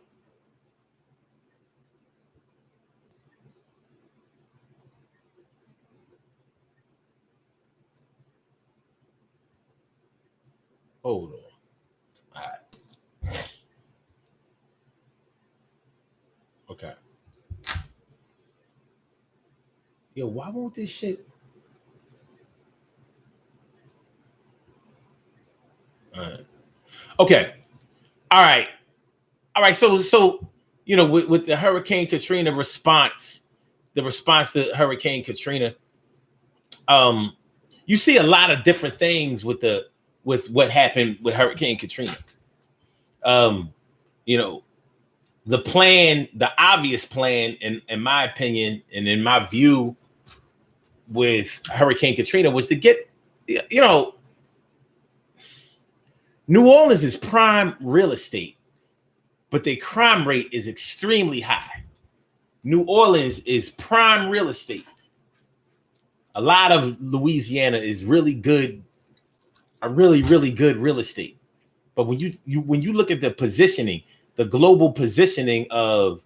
Hold on. All right. Okay. Yo, why won't this shit? All right. Okay. All right. So you know, with the Hurricane Katrina response, the response to Hurricane Katrina, you see a lot of different things with what happened with Hurricane Katrina. You know, the obvious plan, in my opinion, and in my view, with Hurricane Katrina was to get, you know, New Orleans is prime real estate, but the crime rate is extremely high. New Orleans is prime real estate. A lot of Louisiana is really good, really good real estate. But when you look at the positioning, the global positioning of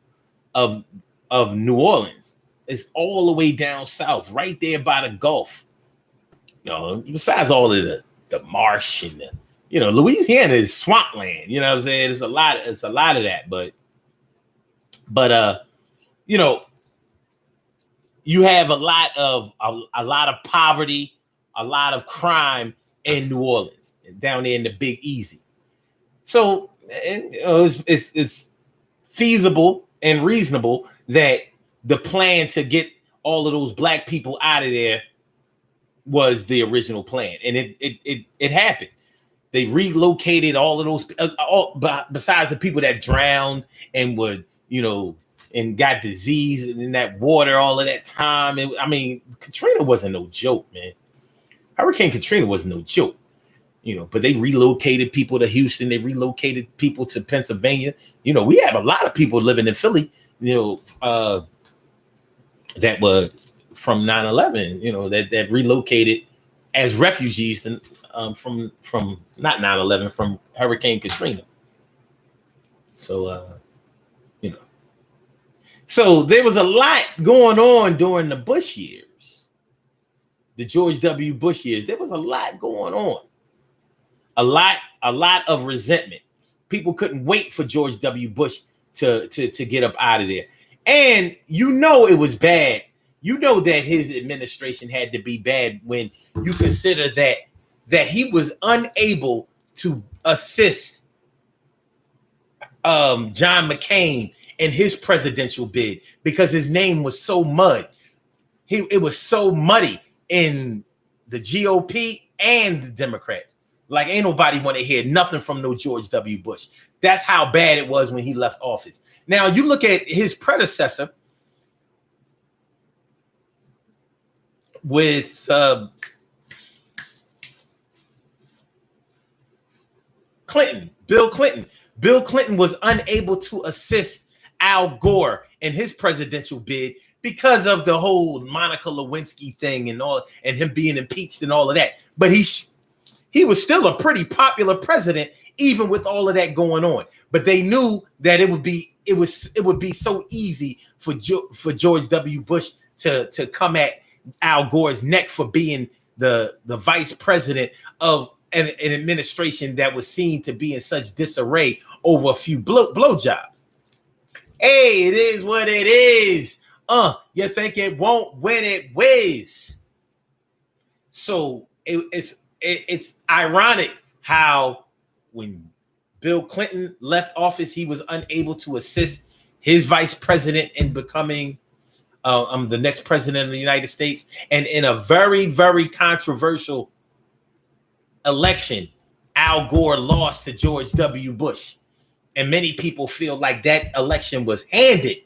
New Orleans, it's all the way down south, right there by the Gulf. You know, besides all of the marsh and Louisiana is swampland. You know what I'm saying? It's a lot of that, but you have a lot of poverty, a lot of crime in New Orleans, down there in the Big Easy. So it's feasible and reasonable that the plan to get all of those black people out of there was the original plan, and it happened. They relocated all of those, besides the people that drowned and would, and got disease in that water all of that time. Katrina wasn't no joke, man. Hurricane Katrina wasn't no joke, but they relocated people to Houston. They relocated people to Pennsylvania. We have a lot of people living in Philly, that were from 9/11, that relocated as refugees from not 9/11, from Hurricane Katrina. So, so there was a lot going on during the Bush years, the George W. Bush years. There was a lot going on, a lot of resentment. People couldn't wait for George W. Bush to get up out of there. And it was bad. That his administration had to be bad when you consider that he was unable to assist John McCain in his presidential bid because his name was so it was so muddy in the GOP and the Democrats. Like ain't nobody want to hear nothing from no George W. Bush. That's how bad it was when he left office. Now you look at his predecessor with Clinton, Bill Clinton. Bill Clinton was unable to assist Al Gore in his presidential bid because of the whole Monica Lewinsky thing and all, and him being impeached and all of that. But he was still a pretty popular president, even with all of that going on. But they knew that it would be so easy for George W. Bush to come at Al Gore's neck for being the vice president of an administration that was seen to be in such disarray over a few blowjobs. Hey, it is what it is. You think it won't when it weighs. So it's ironic how when Bill Clinton left office, he was unable to assist his vice president in becoming the next president of the United States. And in a very, very controversial election, Al Gore lost to George W. Bush. And many people feel like that election was handed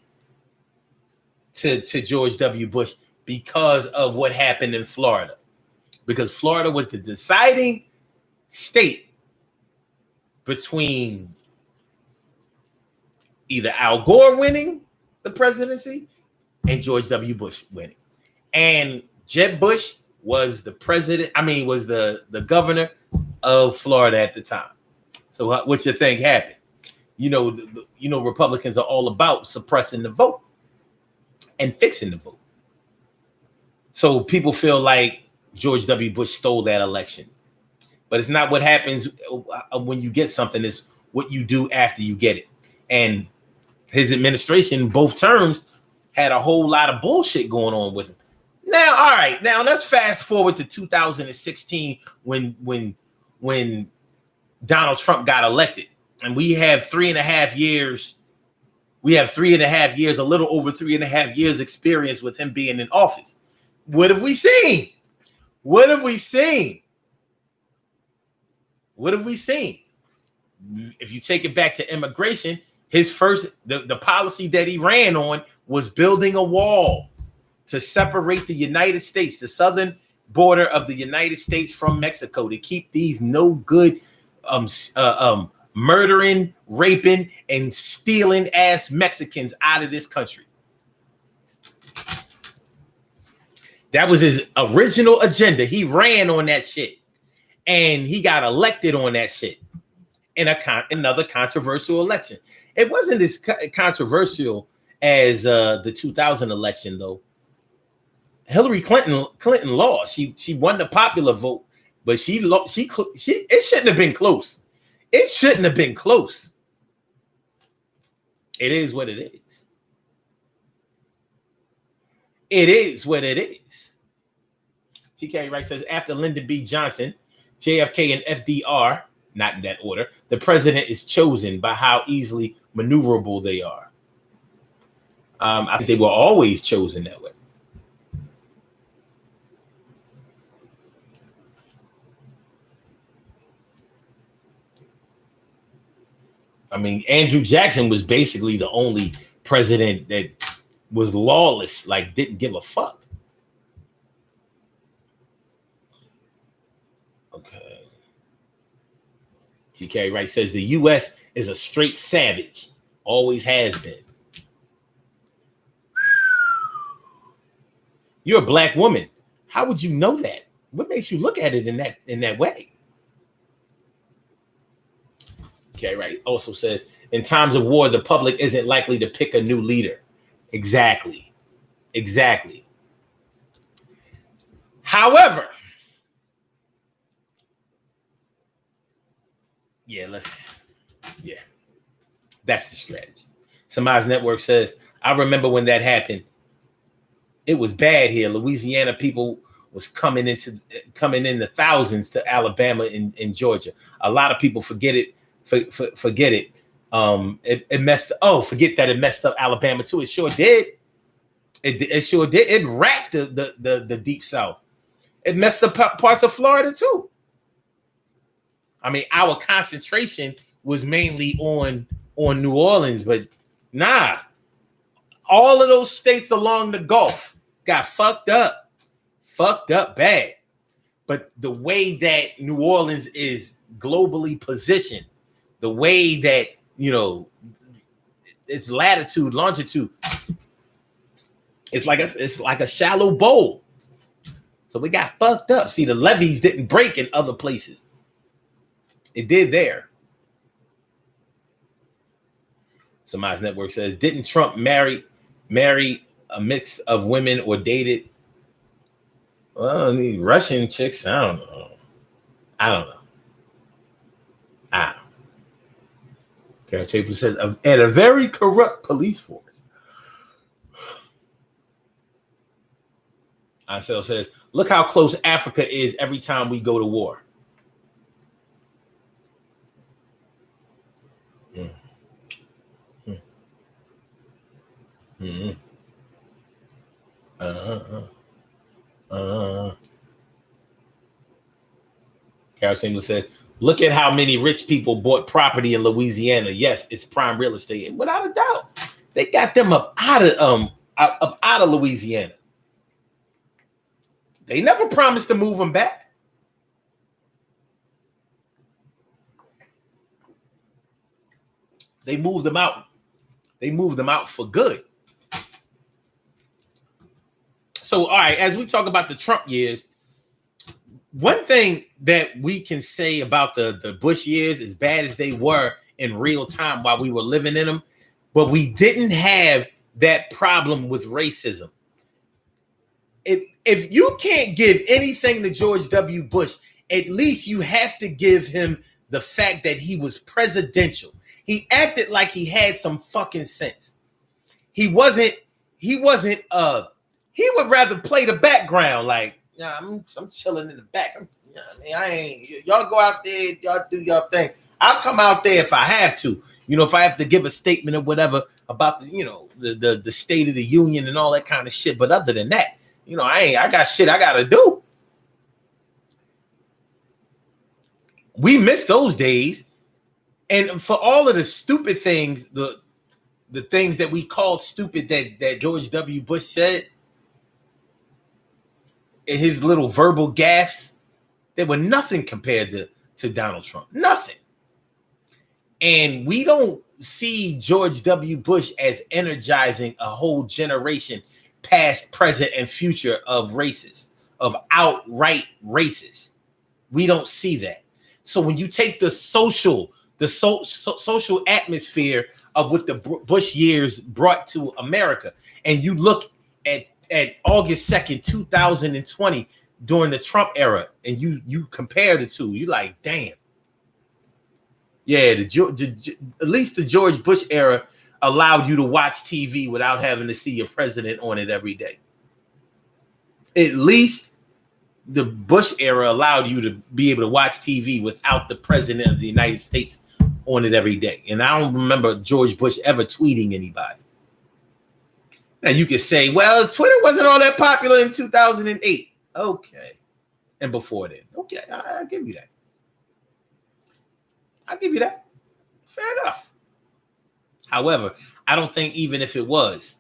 to George W. Bush because of what happened in Florida. Because Florida was the deciding state between either Al Gore winning the presidency and George W. Bush winning. And Jeb Bush was the president, was the governor of Florida at the time. So what you think happened? You know, Republicans are all about suppressing the vote and fixing the vote. So people feel like George W. Bush stole that election. But it's not what happens when you get something, it's what you do after you get it. And his administration, both terms, had a whole lot of bullshit going on with him. Now, all right, now let's fast forward to 2016 when Donald Trump got elected. And we have 3.5 years. We have 3.5 years, a little over 3.5 years experience with him being in office. What have we seen? What have we seen? What have we seen? If you take it back to immigration, his first, the policy that he ran on was building a wall to separate the United States, the southern border of the United States from Mexico, to keep these no good murdering, raping, and stealing ass Mexicans out of this country. That was his original agenda. He ran on that shit. And he got elected on that shit in another controversial election. It wasn't as controversial as the 2000 election, though. Hillary Clinton lost. She won the popular vote, but she lost. It shouldn't have been close. It shouldn't have been close. It is what it is. It is what it is. TK Wright says, after Lyndon B. Johnson, JFK and FDR, not in that order, the president is chosen by how easily maneuverable they are. I think they were always chosen that way. Andrew Jackson was basically the only president that was lawless, like didn't give a fuck. Okay. TK Wright says the U.S. is a straight savage, always has been. You're a black woman. How would you know that? What makes you look at it in that way? Okay, right. Also says, in times of war, the public isn't likely to pick a new leader. Exactly. However, that's the strategy. Samaj Network says, I remember when that happened. It was bad here. Louisiana people was coming in the thousands to Alabama and Georgia. A lot of people forget it. It messed. Oh, forget that it messed up Alabama too. It sure did. It sure did. It wrapped the deep South. It messed up parts of Florida too. I mean, our concentration was mainly on New Orleans, but nah, all of those states along the Gulf got fucked up bad. But the way that New Orleans is globally positioned, the way that, you know, its latitude, longitude, it's like a shallow bowl. So we got fucked up. See, the levees didn't break in other places. It did there. Samaj Network says, didn't Trump marry a mix of women or dated? Well, these Russian chicks, I don't know. Carol Chapin says, at a very corrupt police force. Ansel says, look how close Africa is every time we go to war. Carol Chapin says, look at how many rich people bought property in Louisiana. Yes, it's prime real estate. And without a doubt, they got them up out of Louisiana. They never promised to move them back. They moved them out. They moved them out for good. So, all right, as we talk about the Trump years, one thing that we can say about the Bush years, as bad as they were in real time while we were living in them, but we didn't have that problem with racism. If you can't give anything to George W. Bush, at least you have to give him the fact that he was presidential. He acted like he had some fucking sense. He wasn't, he would rather play the background, like, yeah, I'm chilling in the back. I ain't, y'all go out there, y'all do your thing. I'll come out there if I have to. You know, if I have to give a statement or whatever about the State of the Union and all that kind of shit. But other than that, you know, I got shit I gotta do. We miss those days. And for all of the stupid things, the things that we called stupid that George W. Bush said, and his little verbal gaffes, they were nothing compared to Donald Trump. Nothing. And we don't see George W. Bush as energizing a whole generation, past, present, and future of racists, of outright racists. We don't see that. So when you take the social atmosphere of what the Bush years brought to America, and you look at August 2nd, 2020, during the Trump era, and you compare the two, you're like, damn. Yeah, at least the George Bush era allowed you to watch TV without having to see your president on it every day. At least the Bush era allowed you to be able to watch TV without the president of the United States on it every day. And I don't remember George Bush ever tweeting anybody. Now you could say, well, Twitter wasn't all that popular in 2008. Okay. And before then. Okay, I'll give you that. I'll give you that. Fair enough. However, I don't think even if it was,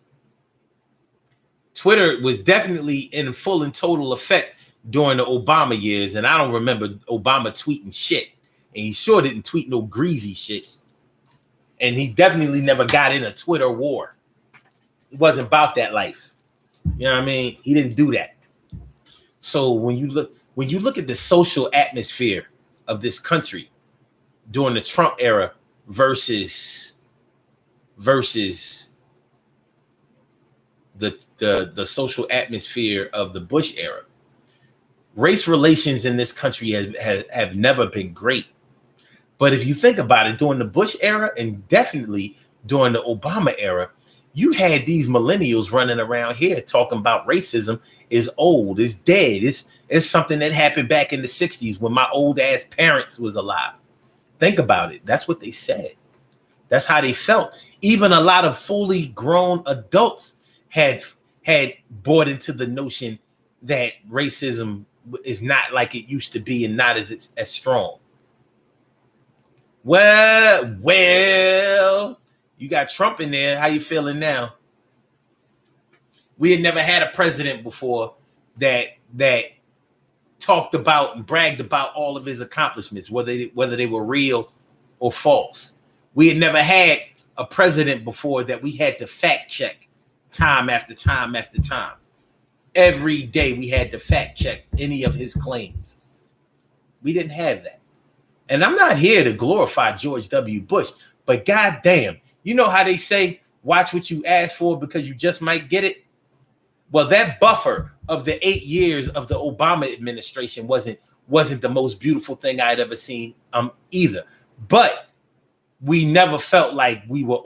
Twitter was definitely in full and total effect during the Obama years. And I don't remember Obama tweeting shit. And he sure didn't tweet no greasy shit. And he definitely never got in a Twitter war. It wasn't about that life. You know what I mean? He didn't do that. So when you look at the social atmosphere of this country during the Trump era versus the social atmosphere of the Bush era, race relations in this country have never been great. But if you think about it, during the Bush era and definitely during the Obama era, you had these millennials running around here talking about racism is old, it's dead, it's something that happened back in the 60s when my old ass parents was alive. Think about it. That's what they said. That's how they felt. Even a lot of fully grown adults had bought into the notion that racism is not like it used to be and not as strong. Well, you got Trump in there. How you feeling now? We had never had a president before that talked about and bragged about all of his accomplishments, whether they were real or false. We had never had a president before that we had to fact check time after time after time. Every day we had to fact check any of his claims. We didn't have that. And I'm not here to glorify George W. Bush, but goddamn, you know how they say, watch what you ask for because you just might get it? Well, that buffer of the 8 years of the Obama administration wasn't the most beautiful thing I'd ever seen either. But we never felt like we were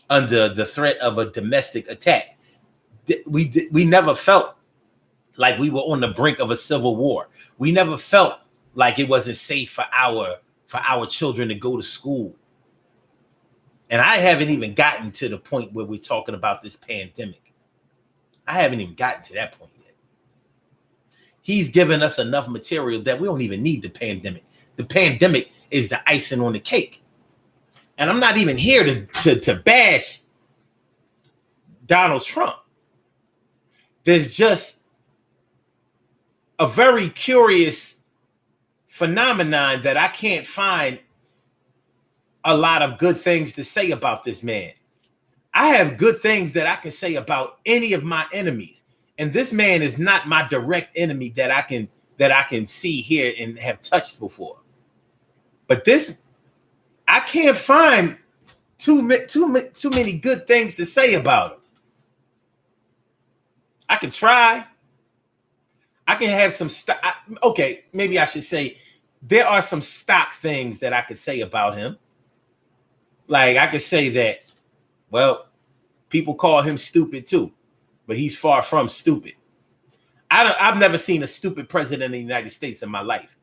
under the threat of a domestic attack. We never felt like we were on the brink of a civil war. We never felt like it wasn't safe for our children to go to school. And I haven't even gotten to the point where we're talking about this pandemic. I haven't even gotten to that point yet. He's given us enough material that we don't even need the pandemic. The pandemic is the icing on the cake. And I'm not even here to bash Donald Trump. There's just a very curious phenomenon that I can't find a lot of good things to say about this man. I have good things that I can say about any of my enemies. And this man is not my direct enemy that I can see here and have touched before. But this, I can't find too many good things to say about him. I can try. I can have some okay, maybe I should say there are some stock things that I could say about him. Like I could say that, well, people call him stupid too, but he's far from stupid. I've never seen a stupid president of the United States in my life.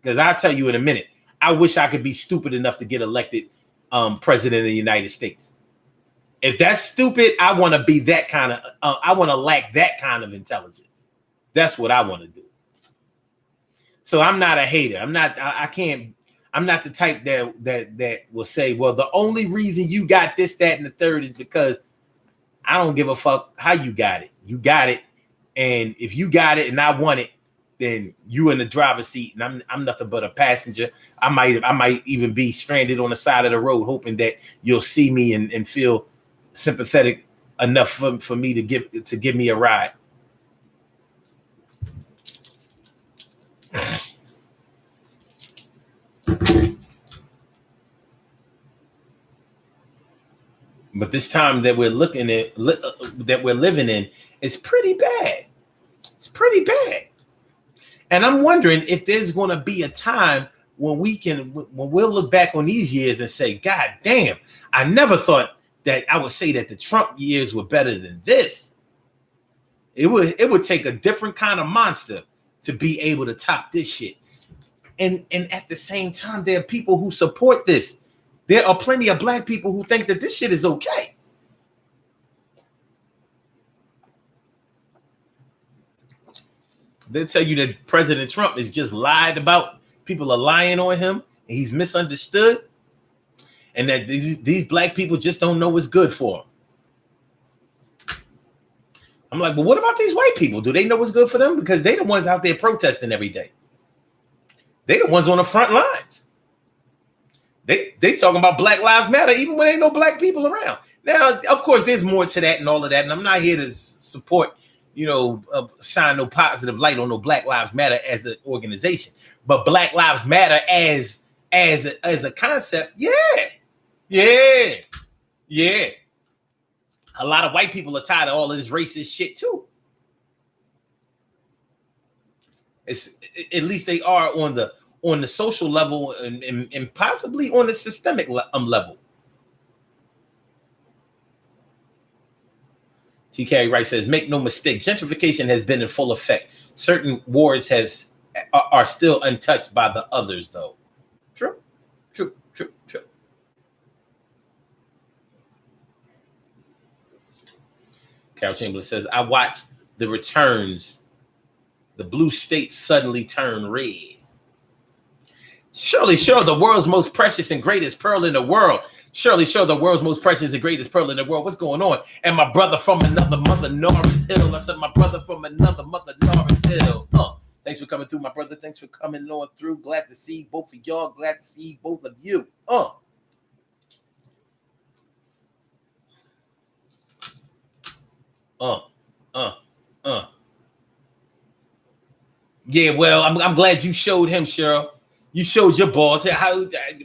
Because I'll tell you in a minute, I wish I could be stupid enough to get elected president of the United States. If that's stupid, I want to be that kind of, I want to lack that kind of intelligence. That's what I want to do. So I'm not a hater. I'm not the type that will say, well, the only reason you got this, that, and the third is because I don't give a fuck how you got it. You got it. And if you got it and I want it, then you in the driver's seat and I'm nothing but a passenger. I might even be stranded on the side of the road, hoping that you'll see me and feel sympathetic enough for me to give me a ride. But this time that we're looking at, that we're living in, is pretty bad. It's pretty bad. And I'm wondering if there's going to be a time when we'll look back on these years and say, God damn, I never thought that I would say that the Trump years were better than this. It would take a different kind of monster to be able to top this shit. And at the same time, there are people who support this. There are plenty of black people who think that this shit is okay. They'll tell you that President Trump is just lied about. People are lying on him and he's misunderstood. And that these black people just don't know what's good for him. I'm like, well, what about these white people? Do they know what's good for them? Because they're the ones out there protesting every day. They're the ones on the front lines. They talking about Black Lives Matter even when there ain't no black people around. Now, of course, there's more to that and all of that. And I'm not here to support, shine no positive light on no Black Lives Matter as an organization. But Black Lives Matter as a concept, yeah. A lot of white people are tired of all of this racist shit too. It's at least they are on the social level and possibly on the systemic level. T. Carey Wright says, make no mistake, gentrification has been in full effect. Certain wards are still untouched by the others, though. True. Carol Chamberlain says, I watched the returns. The blue states suddenly turn red. Surely, the world's most precious and greatest pearl in the world. Surely, the world's most precious and greatest pearl in the world. What's going on? And my brother from another mother, Norris Hill. I said, my brother from another mother, Norris Hill. Thanks for coming through, my brother. Thanks for coming on through. Glad to see both of y'all. Glad to see both of you. Yeah, well, I'm glad you showed him, Cheryl. You showed your boss.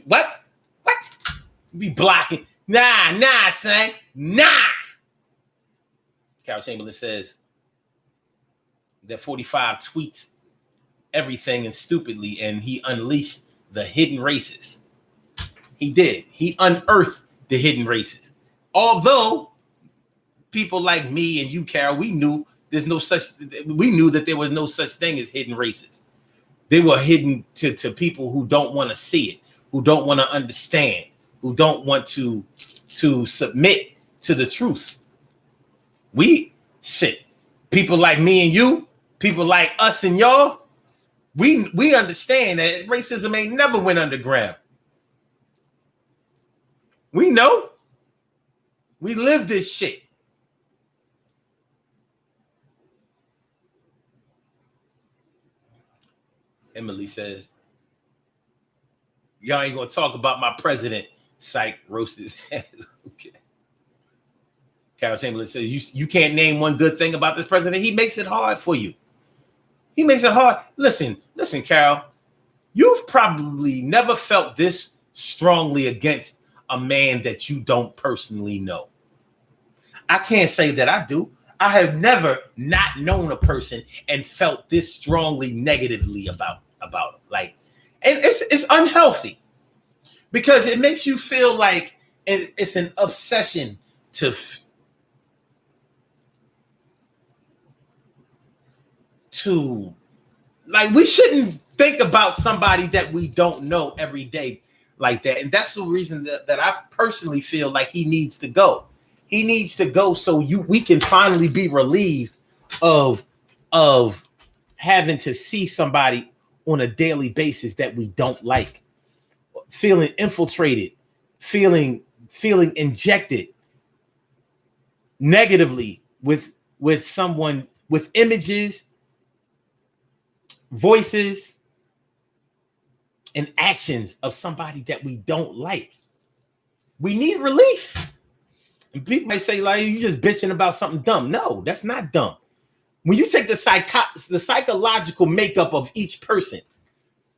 What? You be blocking. Nah, son. Nah. Carol Chamberlain says that 45 tweets everything and stupidly, and he unleashed the hidden races. He did. He unearthed the hidden races. Although people like me and you, Carol, we knew that there was no such thing as hidden races. They were hidden to people who don't want to see it, who don't want to understand, who don't want to submit to the truth. People like me and you, people like us and y'all, we understand that racism ain't never went underground. We know. We live this shit. Emily says, y'all ain't gonna talk about my president. Psych, roast his ass. Okay. Carol Chamberlain says, you can't name one good thing about this president. He makes it hard for you. He makes it hard. Listen, Carol, you've probably never felt this strongly against a man that you don't personally know. I can't say that I do. I have never not known a person and felt this strongly negatively about him. Like, and it's unhealthy because it makes you feel like it's an obsession to like, we shouldn't think about somebody that we don't know every day like that. And that's the reason that I personally feel like he needs to go. He needs to go so we can finally be relieved of having to see somebody on a daily basis that we don't like, feeling infiltrated, feeling injected negatively with someone, with images, voices, and actions of somebody that we don't like. We need relief. And people may say, like, you just bitching about something dumb. No, that's not dumb. When you take the psychological makeup of each person,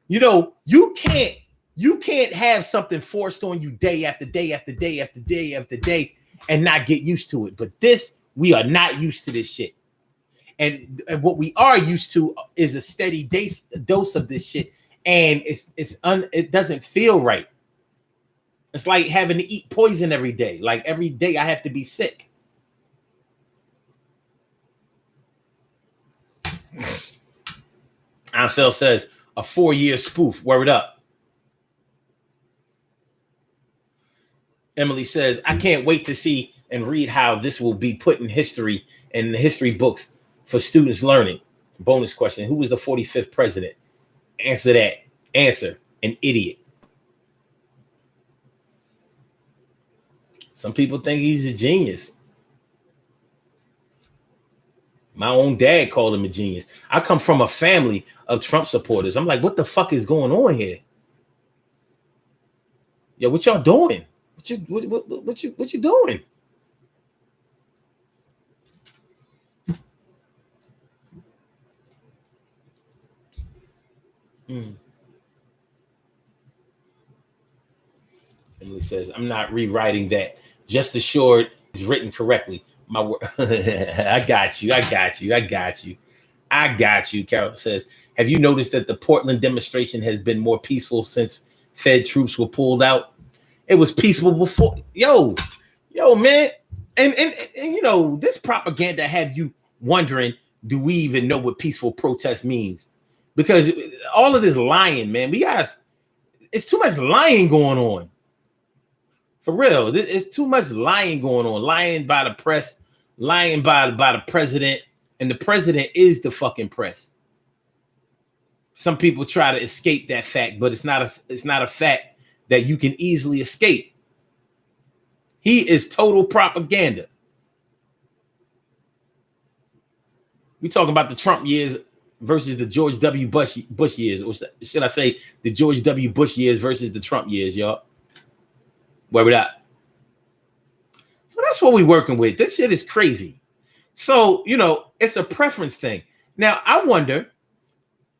you can't have something forced on you day after day after day after day after day and not get used to it. But we are not used to this shit. And what we are used to is a steady dose of this shit. And it doesn't feel right. It's like having to eat poison every day. Like every day I have to be sick. Ansel says, a 4-year spoof. Word up. Emily says, I can't wait to see and read how this will be put in history and the history books for students learning. Bonus question. Who was the 45th president? Answer that. Answer. An idiot. Some people think he's a genius. My own dad called him a genius. I come from a family of Trump supporters. I'm like, what the fuck is going on here? Yo, what y'all doing? What you doing? Emily says, I'm not rewriting that. Just assured it's written correctly. My word. I got you. Carol says, have you noticed that the Portland demonstration has been more peaceful since Fed troops were pulled out? It was peaceful before. Yo, man. And this propaganda have you wondering, do we even know what peaceful protest means? Because all of this lying, man, we got it's too much lying going on. For real, it's too much lying going on. Lying by the press, lying by the president, and the president is the fucking press. Some people try to escape that fact, but it's not a fact that you can easily escape. He is total propaganda. We talking about the Trump years versus the George W. Bush years, or should I say the George W. Bush years versus the Trump years, y'all. Where we at? So that's what we're working with. This shit is crazy. So, it's a preference thing. Now, I wonder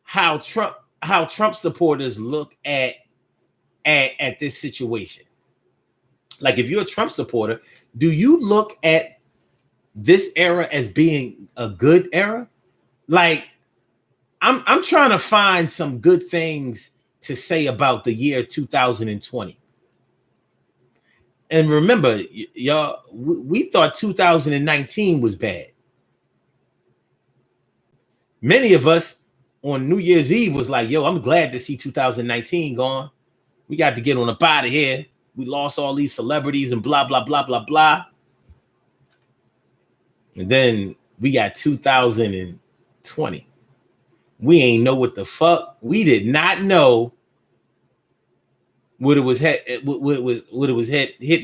how Trump supporters look at this situation. Like, if you're a Trump supporter, do you look at this era as being a good era? Like, I'm trying to find some good things to say about the year 2020. And remember, y'all, we thought 2019 was bad. Many of us on New Year's Eve was like, yo, I'm glad to see 2019 gone. We got to get on up out of here. We lost all these celebrities and blah, blah, blah, blah, blah. And then we got 2020. We ain't know what the fuck. We did not know what it was hitting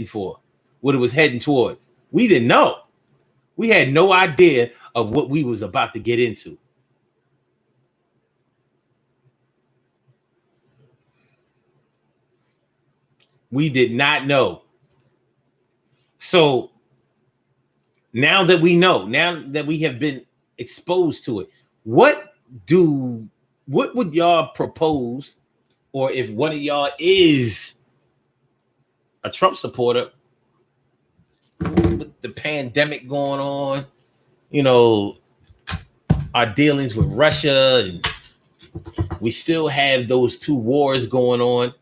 for, what it was heading towards. We didn't know. We had no idea of what we was about to get into. We did not know. So now that we know, now that we have been exposed to it, what would y'all propose? Or if one of y'all is a Trump supporter, with the pandemic going on, our dealings with Russia, and we still have those two wars going on.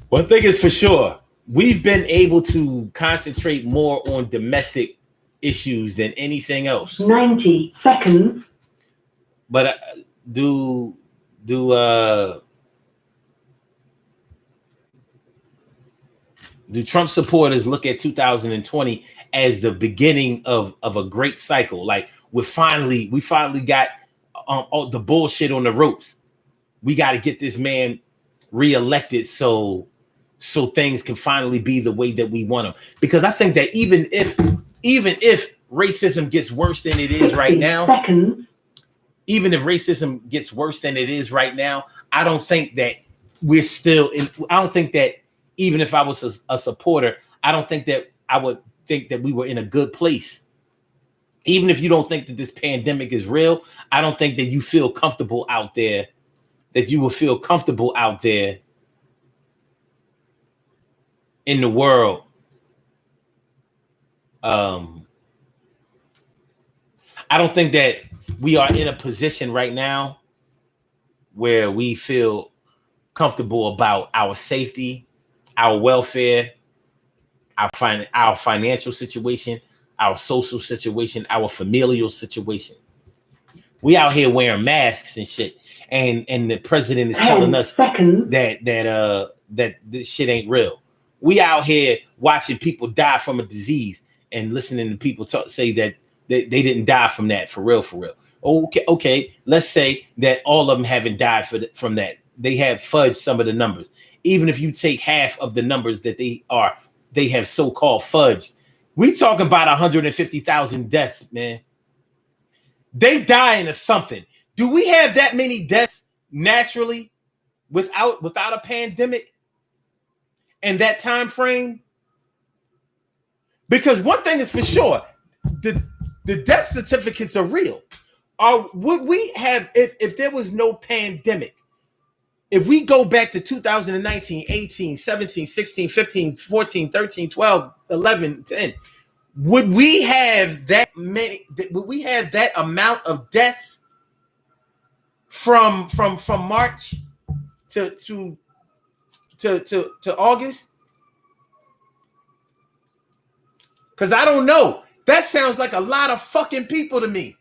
One thing is for sure, we've been able to concentrate more on domestic issues than anything else. 90 seconds. But do Trump supporters look at 2020 as the beginning of a great cycle? Like we finally got all the bullshit on the ropes. We got to get this man reelected so things can finally be the way that we want them. Because I think that even if racism gets worse than it is right now. Even if racism gets worse than it is right now, I don't think that we're still in. I don't think that even if I was a supporter, I don't think that I would think that we were in a good place. Even if you don't think that this pandemic is real, I don't think that you feel comfortable out there, that you will feel comfortable out there in the world. I don't think that we are in a position right now where we feel comfortable about our safety, our welfare, our financial situation, our social situation, our familial situation. We out here wearing masks and shit, and the president is telling us that this shit ain't real. We out here watching people die from a disease and listening to people say that they didn't die from that for real. Okay. Let's say that all of them haven't died from that. They have fudged some of the numbers. Even if you take half of the numbers that they have so-called fudged. We talking about 150,000 deaths, man. They dying of something. Do we have that many deaths naturally without a pandemic and that time frame? Because one thing is for sure, the death certificates are real. Would we have, if there was no pandemic, if we go back to 2019, 18, 17, 16, 15, 14, 13, 12, 11, 10, would we have that many? Would we have that amount of deaths from March to August? Because I don't know. That sounds like a lot of fucking people to me.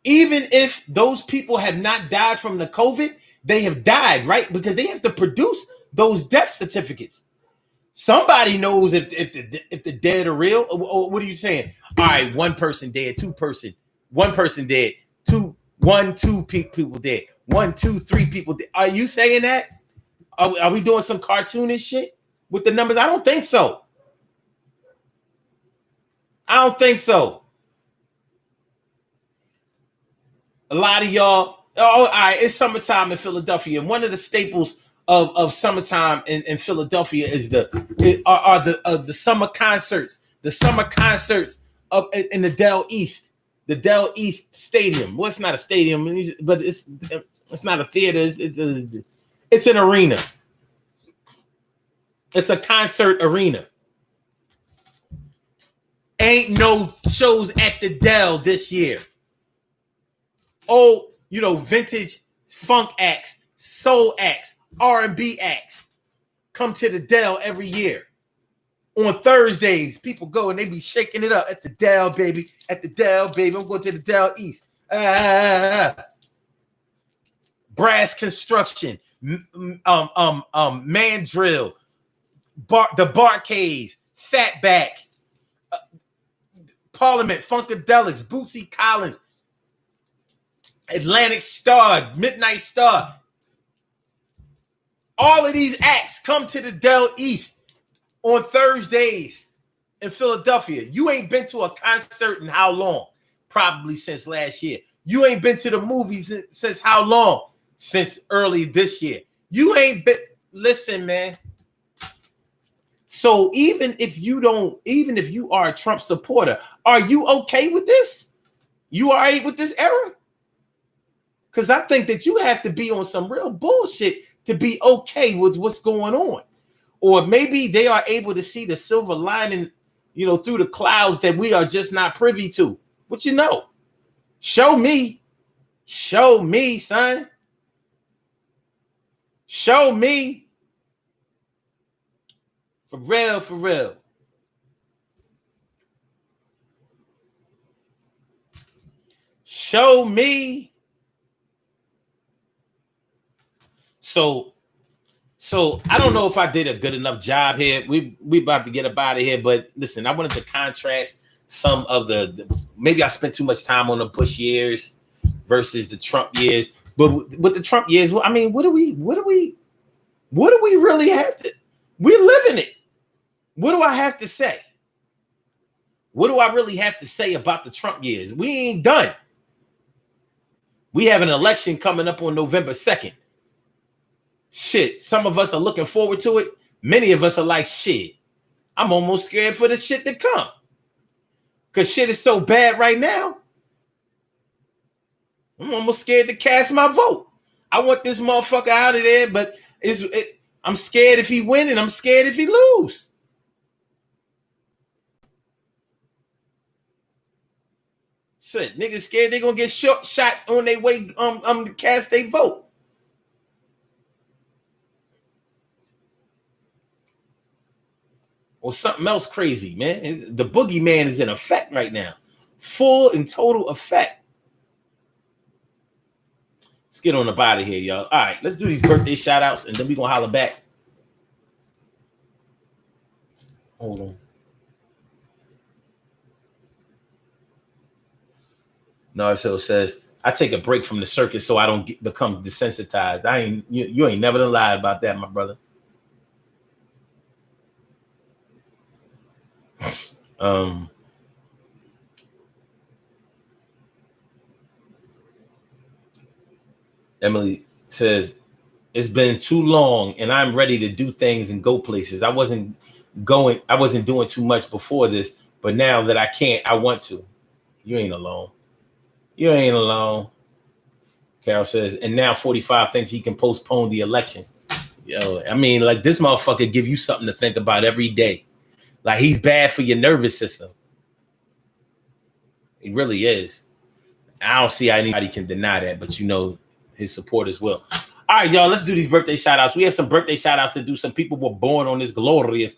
Even if those people have not died from the COVID, they have died, right? Because they have to produce those death certificates. Somebody knows if the dead are real. Or what are you saying? All right, one person dead, one person dead, two people dead, 1, 2, 3 people dead. Are you saying that? Are we doing some cartoonish shit with the numbers? I don't think so. I don't think so. A lot of y'all, all right, it's summertime in Philadelphia. One of the staples of summertime in Philadelphia is the summer concerts. The summer concerts up in the Dell East. The Dell East Stadium. Well, it's not a stadium, but it's not a theater. It's an arena. It's a concert arena. Ain't no shows at the Dell this year. Oh, vintage funk acts, soul acts, R&B acts come to the Dell every year. On Thursdays, people go and they be shaking it up at the Dell, baby. At the Dell, baby. I'm going to the Dell East. Brass Construction, Mandrill, the Barcades, Fatback, Parliament, Funkadelics, Bootsy Collins, Atlantic Star, Midnight Star. All of these acts come to the Dell East on Thursdays in Philadelphia. You ain't been to a concert in how long? Probably since last year. You ain't been to the movies since how long? Since early this year. You ain't been. Listen, man. So even if you are a Trump supporter, are you okay with this? You all right with this era? Because I think that you have to be on some real bullshit to be okay with what's going on. Or maybe they are able to see the silver lining, through the clouds that we are just not privy to. But show me, son. Show me. For real. Show me. So I don't know if I did a good enough job here. We about to get up out of here, but listen, I wanted to contrast some of the maybe I spent too much time on the Bush years versus the Trump years. But with the Trump years, I mean, what do we really have to? We're living it. What do I have to say? What do I really have to say about the Trump years? We ain't done. We have an election coming up on November 2nd. Shit, some of us are looking forward to it. Many of us are like, shit, I'm almost scared for this shit to come. Because shit is so bad right now. I'm almost scared to cast my vote. I want this motherfucker out of there, but I'm scared if he win and I'm scared if he lose. Shit, niggas scared they gonna get shot on their way to cast their vote. Or something else crazy, man. The boogeyman is in effect right now. Full and total effect. Let's get on the body here, y'all. All right, let's do these birthday shout outs and then we're gonna holler back. Hold on. Narcel says, I take a break from the circus so I don't become desensitized. You ain't never lied about that, my brother. Emily says, it's been too long and I'm ready to do things and go places. I wasn't doing too much before this, but now that I can't, I want to. You ain't alone. Carol says, and now 45 thinks he can postpone the election. Yo, I mean, like this motherfucker give you something to think about every day. Like he's bad for your nervous system. He really is. I don't see how anybody can deny that, but his supporters will. All right, y'all, let's do these birthday shout outs. We have some birthday shout outs to do. Some people were born on this glorious.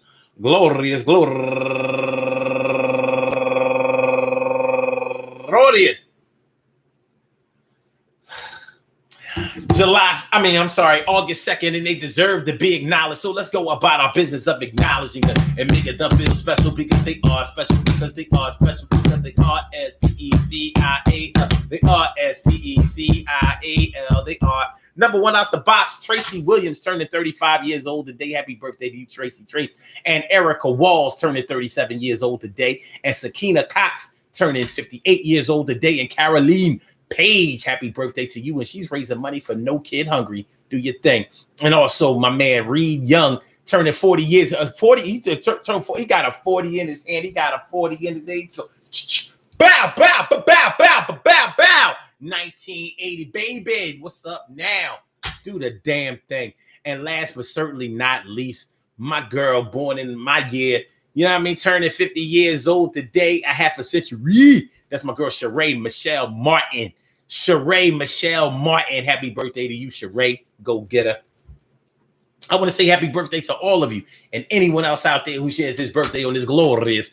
August 2nd, and they deserve to be acknowledged. So let's go about our business of acknowledging them and making them feel special because they are special because they are special because they are S-P-E-C-I-A-L. They are S-P-E-C-I-A-L. They are number one out the box. Tracy Williams turning 35 years old today. Happy birthday to you, Tracy Trace. And Erica Walls turning 37 years old today. And Sakina Cox turning 58 years old today. And Caroline Page, happy birthday to you. And she's raising money for No Kid Hungry. Do your thing. And also my man Reed Young turning 40 years. 40. He turned 40. He got a 40 in his hand. He got a 40 in his age. So, bow, bow, bow, bow, bow, bow, bow. 1980, baby. What's up now? Do the damn thing. And last but certainly not least, my girl born in my year. You know what I mean? Turning 50 years old today, a half a century. That's my girl, Sheree Michelle Martin. Sheree Michelle Martin. Happy birthday to you, Sheree. Go get her. I want to say happy birthday to all of you and anyone else out there who shares this birthday on this glorious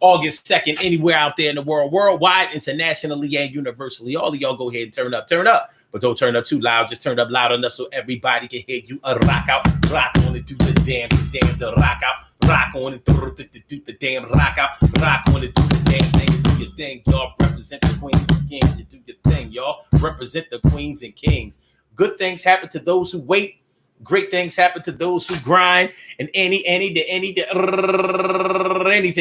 August 2nd, anywhere out there in the world, worldwide, internationally, and universally. All of y'all go ahead and turn up. But don't turn up too loud. Just turn up loud enough so everybody can hear you. Rock out, rock on it, do the damn, to rock out. Rock on it, do the damn, rock out. Rock on it, do the damn thing, and do your thing, y'all. Represent the queens and kings. You do your thing, y'all. Represent the queens and kings. Good things happen to those who wait. Great things happen to those who grind. And anything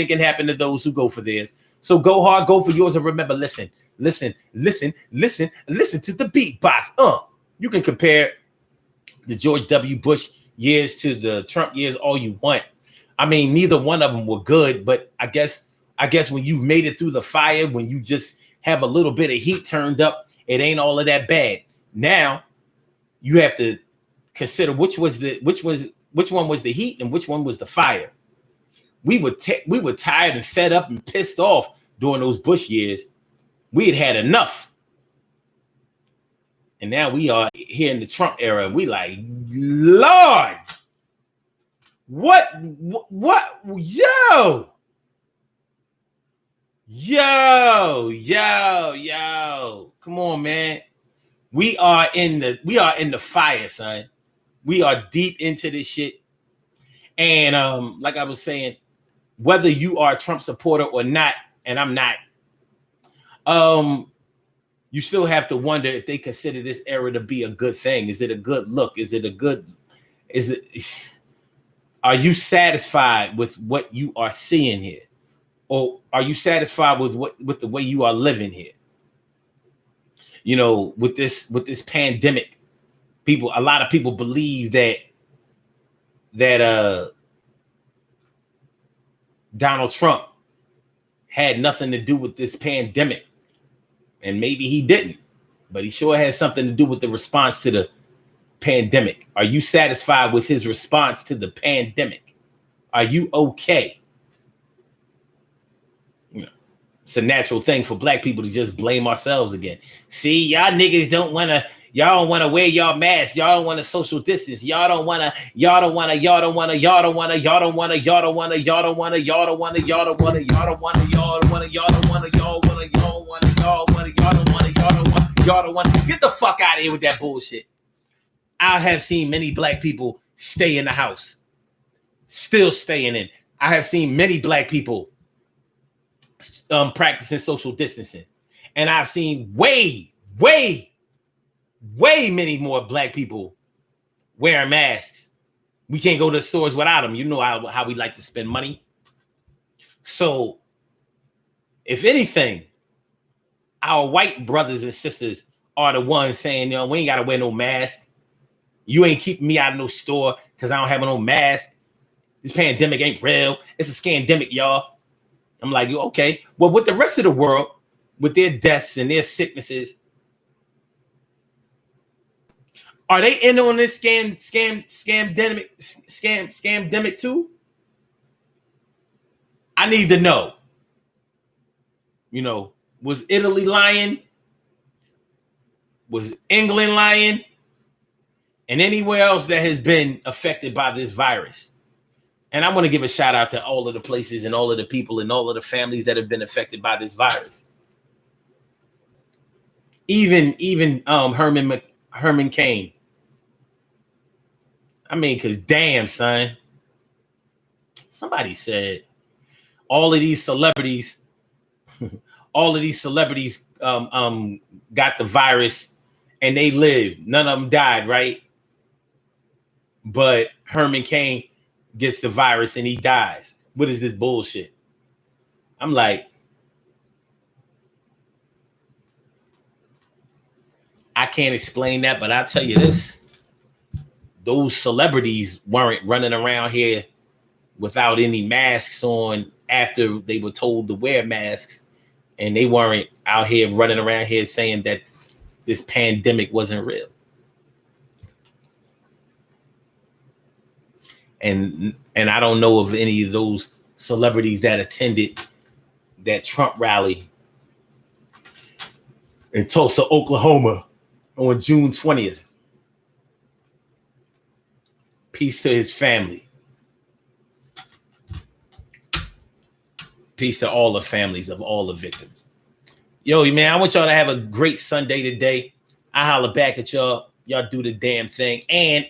can happen to those who go for theirs. So go hard, go for yours, and remember, listen to the beatbox. You can compare the George W. Bush years to the Trump years all you want. I mean, neither one of them were good, but I guess when you've made it through the fire, when you just have a little bit of heat turned up, it ain't all of that bad. Now you have to consider which one was the heat and which one was the fire. We were tired and fed up and pissed off during those Bush years. We had enough. And now we are here in the Trump era, and we like, Lord, what, yo. Come on, man. We are in the fire, son. We are deep into this shit. And like I was saying, whether you are a Trump supporter or not, and I'm not, you still have to wonder if they consider this era to be a good thing. Is it a good look? Are you satisfied with what you are seeing here? Or are you satisfied with the way you are living here? You know, with this pandemic, a lot of people believe that Donald Trump had nothing to do with this pandemic. And maybe he didn't, but he sure has something to do with the response to the pandemic. Are you satisfied with his response to the pandemic? Are you okay? It's a natural thing for black people to just blame ourselves again. See, y'all niggas don't want to wear y'all masks. Y'all don't want to social distance. Y'all don't want to get the fuck out of here with that bullshit. I have seen many black people stay in the house, still staying in. I have seen many black people practicing social distancing, and I've seen way many more black people wearing masks. We can't go to the stores without them. You know how we like to spend money. So if anything, our white brothers and sisters are the ones saying, you know, we ain't got to wear no mask. You ain't keeping me out of no store because I don't have no mask. This pandemic ain't real. It's a scandemic, y'all. I'm like, okay. Well, with the rest of the world, with their deaths and their sicknesses, are they in on this scamdemic too? I need to know. You know, was Italy lying? Was England lying? And anywhere else that has been affected by this virus? And I want to give a shout out to all of the places and all of the people and all of the families that have been affected by this virus. Even Herman Cain. I mean, because damn, son. Somebody said all of these celebrities got the virus and they lived. None of them died, right? But Herman Cain gets the virus and he dies. What is this bullshit? I'm like, I can't explain that, but I'll tell you this. Those celebrities weren't running around here without any masks on after they were told to wear masks. And they weren't out here running around here saying that this pandemic wasn't real. And I don't know of any of those celebrities that attended that Trump rally in Tulsa, Oklahoma on June 20th. Peace to his family. Peace to all the families of all the victims. Yo, man, I want y'all to have a great Sunday today. I holler back at y'all. Y'all do the damn thing. And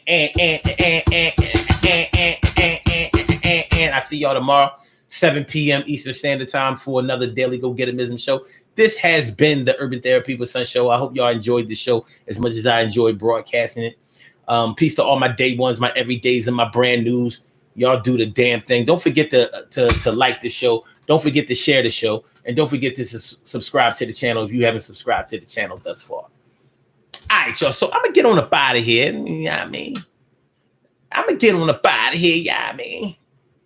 I see y'all tomorrow, 7 p.m. Eastern Standard Time for another Daily Go Getimism show. This has been the Urban Therapy with Son show. I hope y'all enjoyed the show as much as I enjoyed broadcasting it. Peace to all my day ones, my everydays, and my brand news. Y'all do the damn thing. Don't forget to like the show. Don't forget to share the show. And don't forget to subscribe to the channel if you haven't subscribed to the channel thus far. All right, y'all. So I'm going to get on up out of here. You know what I mean? I'm going to get on up out of here. You know what I mean?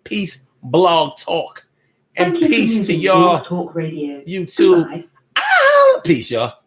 Peace, Blog Talk. And peace to y'all. Talk Radio. YouTube. Goodbye. Peace, y'all.